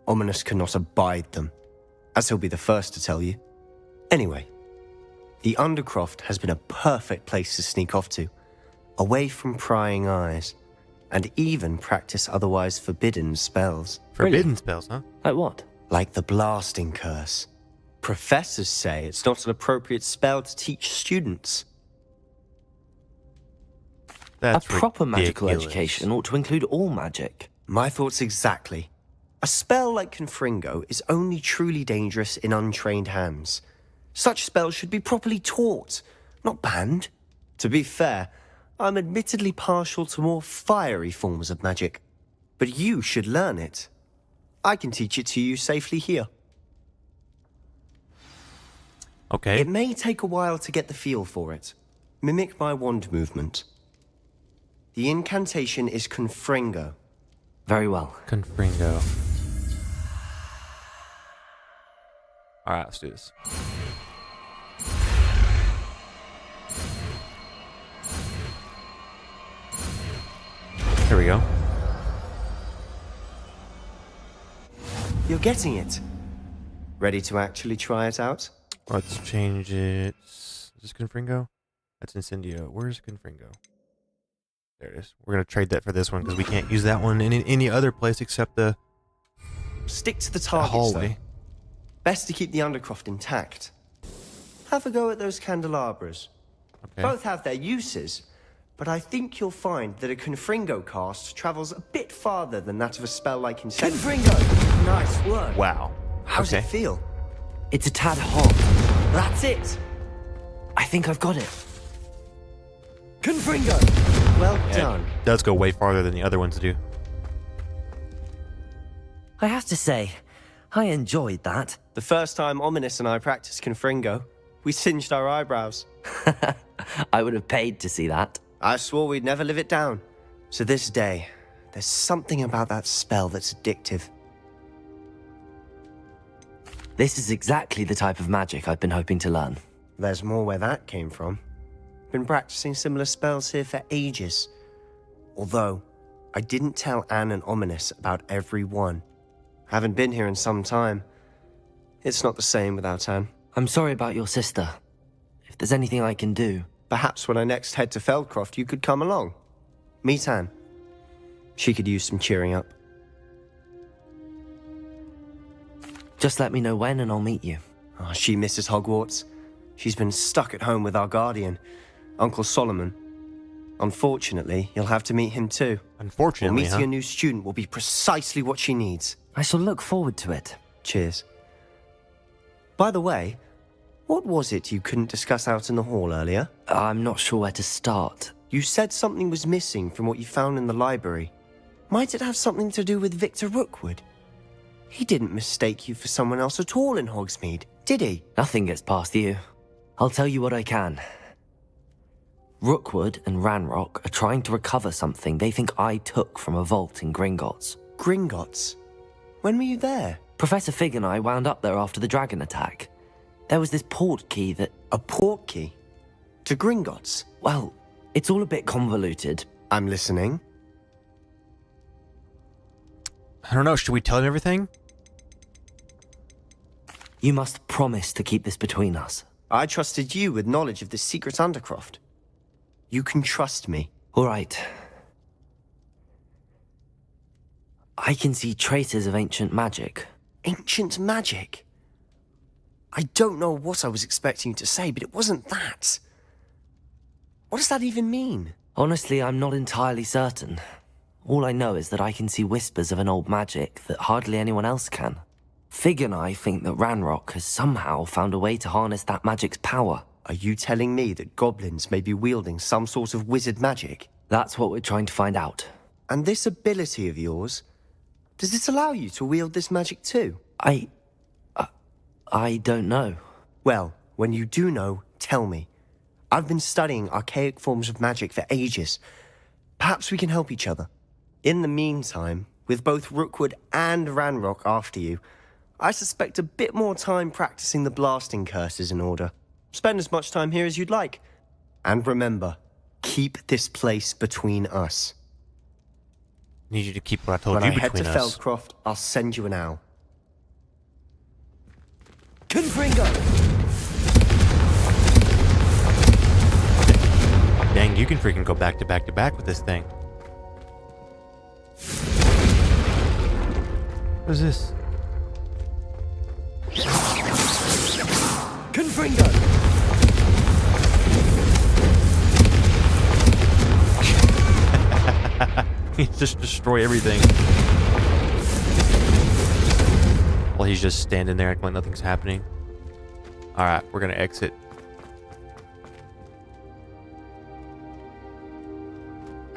Ominous cannot abide them, as he'll be the first to tell you. Anyway, the Undercroft has been a perfect place to sneak off to, away from prying eyes, and even practice otherwise forbidden spells. Forbidden spells, huh? Like what? Like the blasting curse. Professors say it's not an appropriate spell to teach students. That's a proper magical ridiculous. education ought to include all magic. My thoughts exactly. A spell like Confringo is only truly dangerous in untrained hands. Such spells should be properly taught, not banned. To be fair, I'm admittedly partial to more fiery forms of magic. But you should learn it. I can teach it to you safely here. Okay. It may take a while to get the feel for it. Mimic my wand movement. The incantation is Confringo. Very well. Confringo. Alright, let's do this. Here we go. You're getting it. Ready to actually try it out? Let's change it. Is this Confringo? That's Incendio. Where's Confringo? There it is. We're going to trade that for this one because we can't use that one in any other place except the Stick to the targets, hallway. though. Best to keep the Undercroft intact. Have a go at those candelabras. Okay. Both have their uses, but I think you'll find that a Confringo cast travels a bit farther than that of a spell like Incendio. Confringo! Nice work. Wow. How's it feel? It's a tad hot. That's it! I think I've got it. Confringo! Well done. It does go way farther than the other ones do. I have to say, I enjoyed that. The first time Ominous and I practiced Confringo, we singed our eyebrows. I would have paid to see that. I swore we'd never live it down. To this day, there's something about that spell that's addictive. This is exactly the type of magic I've been hoping to learn. There's more where that came from. Been practicing similar spells here for ages. Although, I didn't tell Anne and Ominous about every one. Haven't been here in some time. It's not the same without Anne. I'm sorry about your sister. If there's anything I can do... Perhaps when I next head to Feldcroft, you could come along. Meet Anne. She could use some cheering up. Just let me know when and I'll meet you. Oh, she misses Hogwarts. She's been stuck at home with our guardian, Uncle Solomon. Unfortunately, you'll have to meet him too. Unfortunately, meeting a new student will be precisely what she needs. I shall look forward to it. Cheers. By the way, what was it you couldn't discuss out in the hall earlier? I'm not sure where to start. You said something was missing from what you found in the library. Might it have something to do with Victor Rookwood? He didn't mistake you for someone else at all in Hogsmeade, Did he? Nothing gets past you. I'll tell you what I can. Rookwood and Ranrock are trying to recover something they think I took from a vault in Gringotts. Gringotts? When were you there? Professor Fig and I wound up there after the dragon attack. There was this port key that... A port key? To Gringotts? Well, it's all a bit convoluted. I'm listening. I don't know, should we tell him everything? You must promise to keep this between us. I trusted you with knowledge of this secret undercroft. You can trust me. All right. I can see traces of ancient magic. Ancient magic? I don't know what I was expecting you to say, but it wasn't that. What does that even mean? Honestly, I'm not entirely certain. All I know is that I can see whispers of an old magic that hardly anyone else can. Fig and I think that Ranrock has somehow found a way to harness that magic's power. Are you telling me that goblins may be wielding some sort of wizard magic? That's what we're trying to find out. And this ability of yours, does it allow you to wield this magic too? I don't know. Well, when you do know, tell me. I've been studying archaic forms of magic for ages. Perhaps we can help each other. In the meantime, with both Rookwood and Ranrock after you, I suspect a bit more time practicing the blasting curse is in order. Spend as much time here as you'd like. And remember, keep this place between us. Need you to keep what I told when you I head between to us. Feldcroft, I'll send you an owl. Confringo! Dang, you can freaking go back to back to back with this thing. What is this? Confringo! He just destroy everything. While he's just standing there acting like nothing's happening. Alright, we're gonna exit.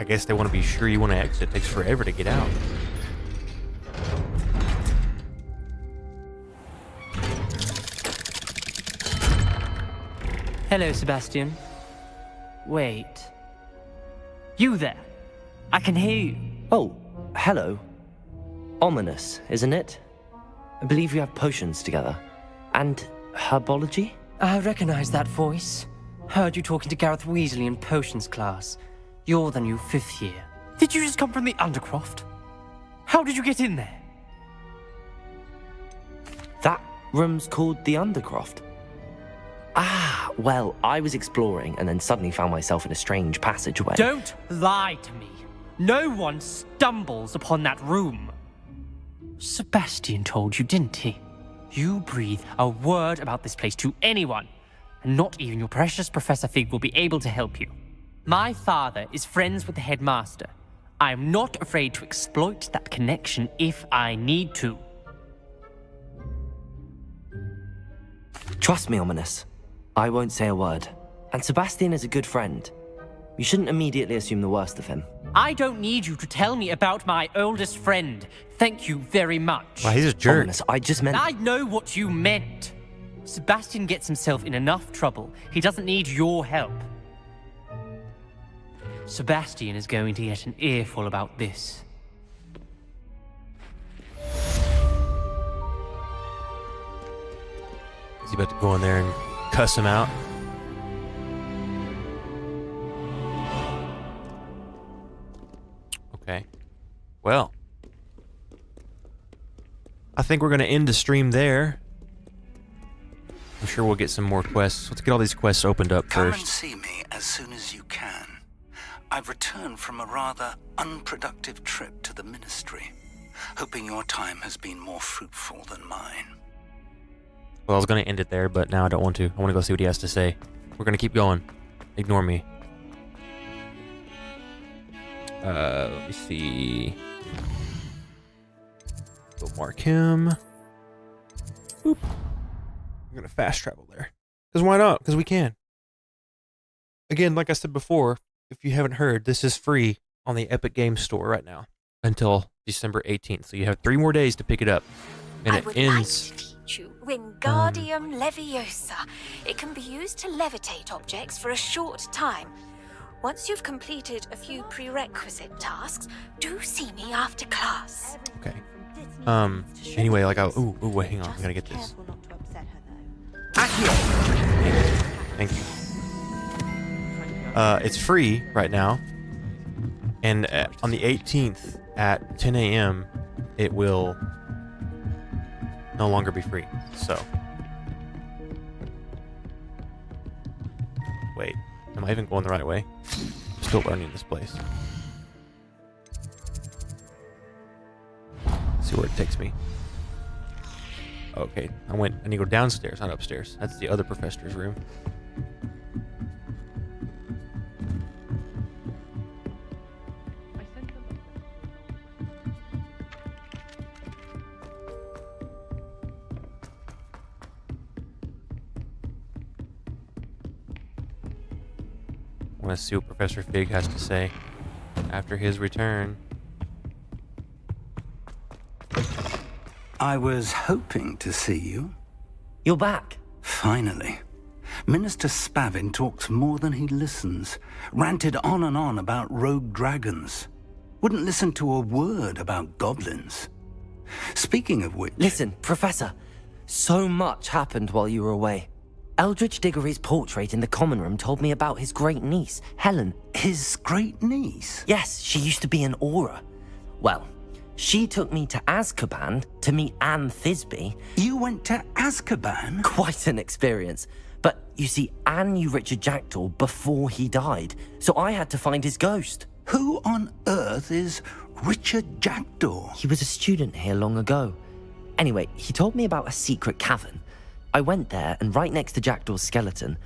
I guess they want to be sure you want to exit. It takes forever to get out. Hello, Sebastian. Wait. You there? I can hear you. Oh, hello. Ominous, isn't it? I believe we have potions together. And herbology? I recognize that voice. Heard you talking to Gareth Weasley in potions class. You're the new 5th year. Did you just come from the Undercroft? How did you get in there? That room's called the Undercroft. Ah, well, I was exploring and then suddenly found myself in a strange passageway. Don't lie to me. No one stumbles upon that room. Sebastian told you, didn't he? You breathe a word about this place to anyone, and not even your precious Professor Fig will be able to help you. My father is friends with the headmaster. I am not afraid to exploit that connection if I need to. Trust me, Ominous. I won't say a word. And Sebastian is a good friend. You shouldn't immediately assume the worst of him. I don't need you to tell me about my oldest friend. Thank you very much. Wow, he's a jerk. Ominous, I just meant... I know what you meant. Sebastian gets himself in enough trouble. He doesn't need your help. Sebastian is going to get an earful about this. Is he about to go in there and cuss him out? Okay. Well, I think we're going to end the stream there. I'm sure we'll get some more quests. Let's get all these quests opened up Come and first. see me as soon as you can. I've returned from a rather unproductive trip to the Ministry, hoping your time has been more fruitful than mine. Well, I was going to end it there, but now I don't want to. I want to go see what he has to say. We're going to keep going. Ignore me. Let me see. Go mark him. Boop. I'm going to fast travel there. Because why not? Because we can. Again, like I said before, if you haven't heard, this is free on the Epic Games Store right now until December 18th. So you have 3 more days to pick it up. And it ends you, Wingardium Leviosa. It can be used to levitate objects for a short time. Once you've completed a few prerequisite tasks, do see me after class. Okay. Anyway, like, ooh, wait, hang on. I gotta get this. Thank you. It's free right now. And on the 18th at 10 a.m., it will no longer be free. So. Wait. Am I even going the right way? I'm still learning this place. Let's see where it takes me. Okay, I need to go downstairs, not upstairs. That's the other professor's room. I want to see what Professor Fig has to say after his return. I was hoping to see you. You're back. Finally. Minister Spavin talks more than he listens. Ranted on and on about rogue dragons. Wouldn't listen to a word about goblins. Speaking of which... Listen, Professor. So much happened while you were away. Eldridge Diggory's portrait in the common room told me about his great niece, Helen. His great niece? Yes, she used to be an Auror. Well, she took me to Azkaban to meet Anne Thisbe. You went to Azkaban? Quite an experience. But you see, Anne knew Richard Jackdaw before he died, so I had to find his ghost. Who on earth is Richard Jackdaw? He was a student here long ago. Anyway, he told me about a secret cavern. I went there, and right next to Jackdaw's skeleton,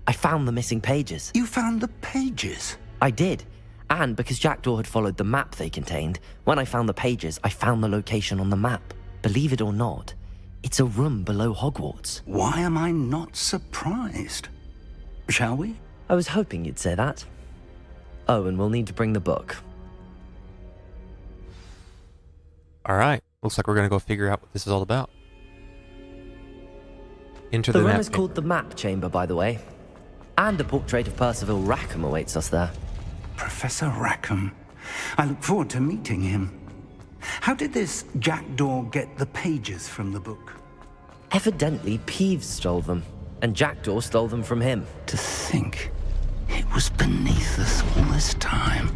I found the missing pages. You found the pages? I did. And because Jackdaw had followed the map they contained, when I found the pages, I found the location on the map. Believe it or not, it's a room below Hogwarts. Why am I not surprised? Shall we? I was hoping you'd say that. Oh, and we'll need to bring the book. All right. Looks like we're going to go figure out what this is all about. Enter the room map is called the Map Chamber, by the way. And a portrait of Percival Rackham awaits us there. Professor Rackham. I look forward to meeting him. How did this Jackdaw get the pages from the book? Evidently, Peeves stole them, and Jackdaw stole them from him. To think, it was beneath us all this time.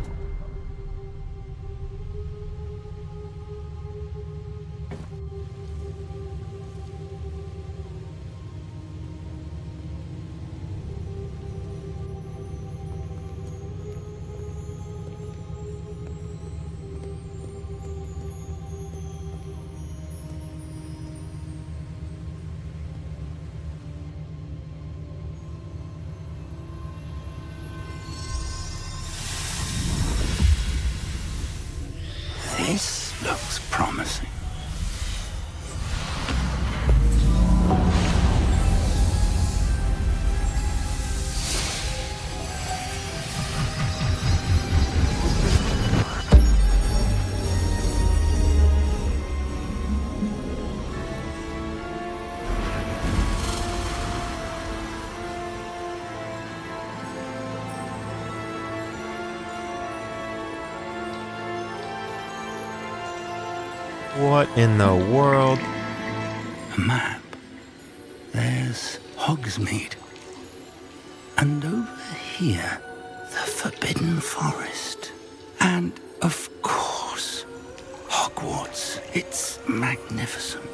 This looks promising. What in the world? A map. There's Hogsmeade. And over here, the Forbidden Forest. And, of course, Hogwarts. It's magnificent.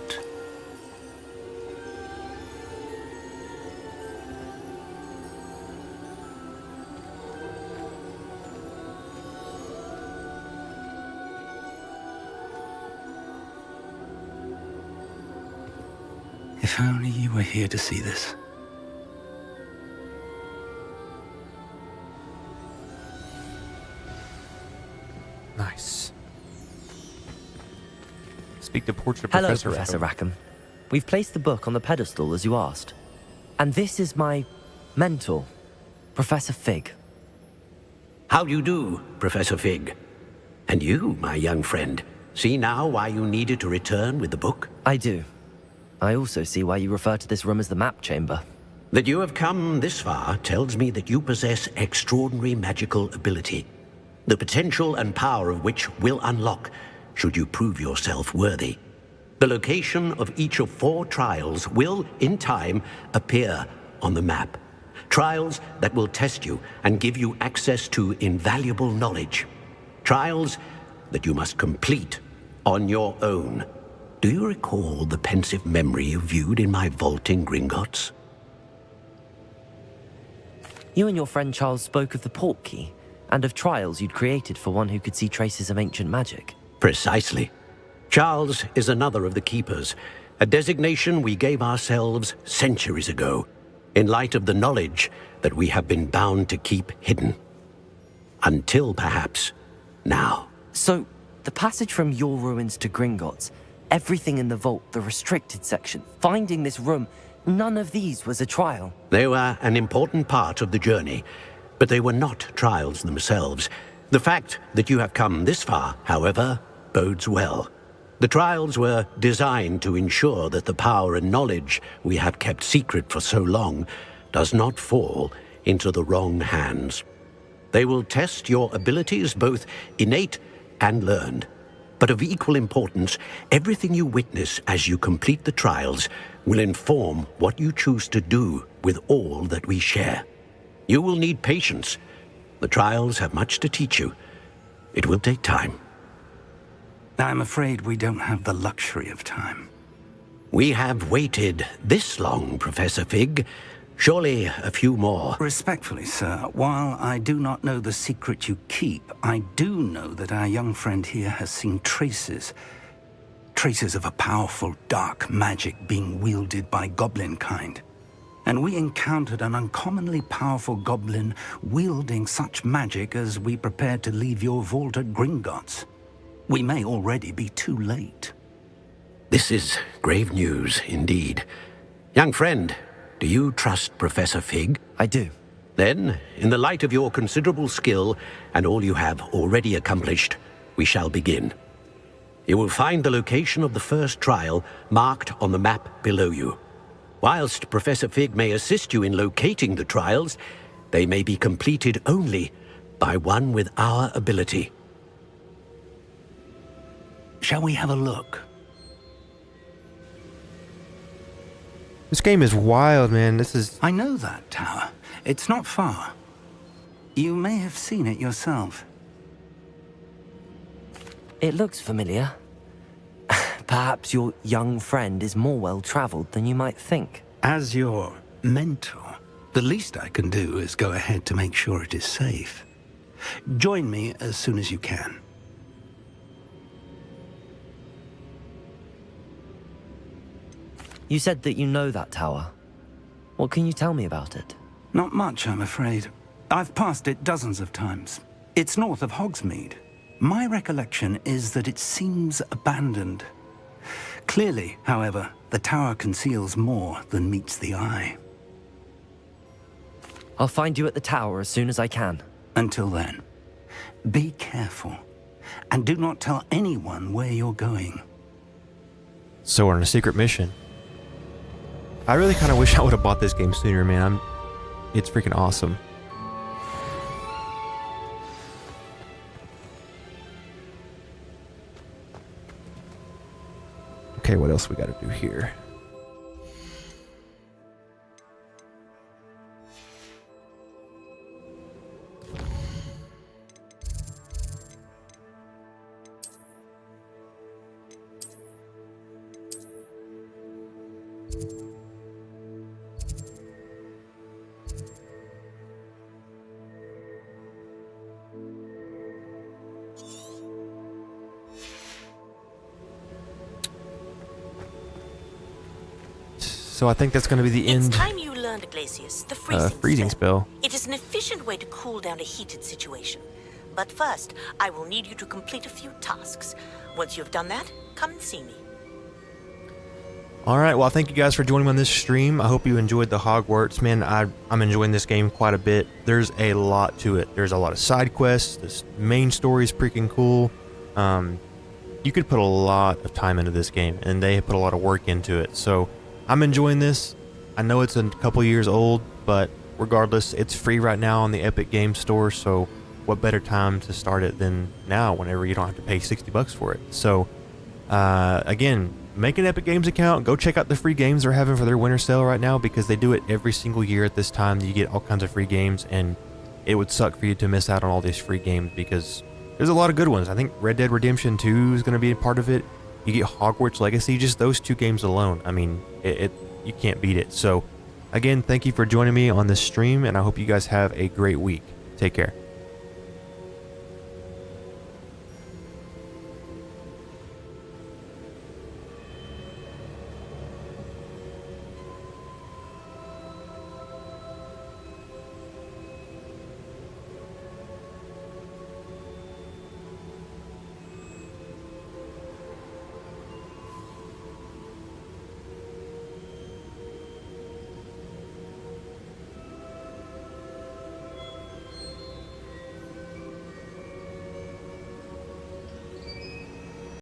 If only you were here to see this. Nice. Speak to portrait Hello, Professor Professor Rackham. We've placed the book on the pedestal as you asked. And this is my mentor, Professor Fig. How do you do, Professor Fig? And you, my young friend, see now why you needed to return with the book? I do. I also see why you refer to this room as the map chamber. That you have come this far tells me that you possess extraordinary magical ability, the potential and power of which will unlock should you prove yourself worthy. The location of each of 4 trials will, in time, appear on the map. Trials that will test you and give you access to invaluable knowledge. Trials that you must complete on your own. Do you recall the pensive memory you viewed in my vault in Gringotts? You and your friend Charles spoke of the port key, and of trials you'd created for one who could see traces of ancient magic. Precisely. Charles is another of the Keepers, a designation we gave ourselves centuries ago, in light of the knowledge that we have been bound to keep hidden. Until, perhaps, now. So, the passage from your ruins to Gringotts, everything in the vault, the restricted section, finding this room, none of these was a trial. They were an important part of the journey, but they were not trials themselves. The fact that you have come this far, however, bodes well. The trials were designed to ensure that the power and knowledge we have kept secret for so long does not fall into the wrong hands. They will test your abilities, both innate and learned. But of equal importance, everything you witness as you complete the trials will inform what you choose to do with all that we share. You will need patience. The trials have much to teach you. It will take time. I'm afraid we don't have the luxury of time. We have waited this long, Professor Fig. Surely a few more. Respectfully, sir, while I do not know the secret you keep, I do know that our young friend here has seen traces of a powerful dark magic being wielded by goblin kind. And we encountered an uncommonly powerful goblin wielding such magic as we prepared to leave your vault at Gringotts. We may already be too late. This is grave news indeed. Young friend, do you trust Professor Fig? I do. Then, in the light of your considerable skill and all you have already accomplished, we shall begin. You will find the location of the first trial marked on the map below you. Whilst Professor Fig may assist you in locating the trials, they may be completed only by one with our ability. Shall we have a look? This game is wild, man. This is... I know that tower. It's not far. You may have seen it yourself. It looks familiar. Perhaps your young friend is more well-traveled than you might think. As your mentor, the least I can do is go ahead to make sure it is safe. Join me as soon as you can. You said that you know that tower. What can you tell me about it? Not much, I'm afraid. I've passed it dozens of times. It's north of Hogsmeade. My recollection is that it seems abandoned. Clearly, however, the tower conceals more than meets the eye. I'll find you at the tower as soon as I can. Until then, be careful, and do not tell anyone where you're going. So we're on a secret mission. I really kind of wish I would have bought this game sooner, man. It's freaking awesome. Okay, what else we got to do here? So I think that's going to be the end. It's time you learned, Glacius, the freezing spell. It is an efficient way to cool down a heated situation. But first, I will need you to complete a few tasks. Once you've done that, come and see me. All right, well, thank you guys for joining me on this stream. I hope you enjoyed the Hogwarts. Man, I'm enjoying this game quite a bit. There's a lot to it. There's a lot of side quests. This main story is freaking cool. you could put a lot of time into this game, and they put a lot of work into it. So I'm enjoying this. I know it's a couple years old, but regardless, it's free right now on the Epic Games Store. So what better time to start it than now, whenever you don't have to pay $60 for it. So again, make an Epic Games account. Go check out the free games they're having for their winter sale right now, because they do it every single year at this time. You get all kinds of free games, and it would suck for you to miss out on all these free games, because there's a lot of good ones. I think Red Dead Redemption 2 is going to be a part of it. You get Hogwarts Legacy. Just those 2 games alone, I mean, you can't beat it. So again, thank you for joining me on this stream, and I hope you guys have a great week. Take care.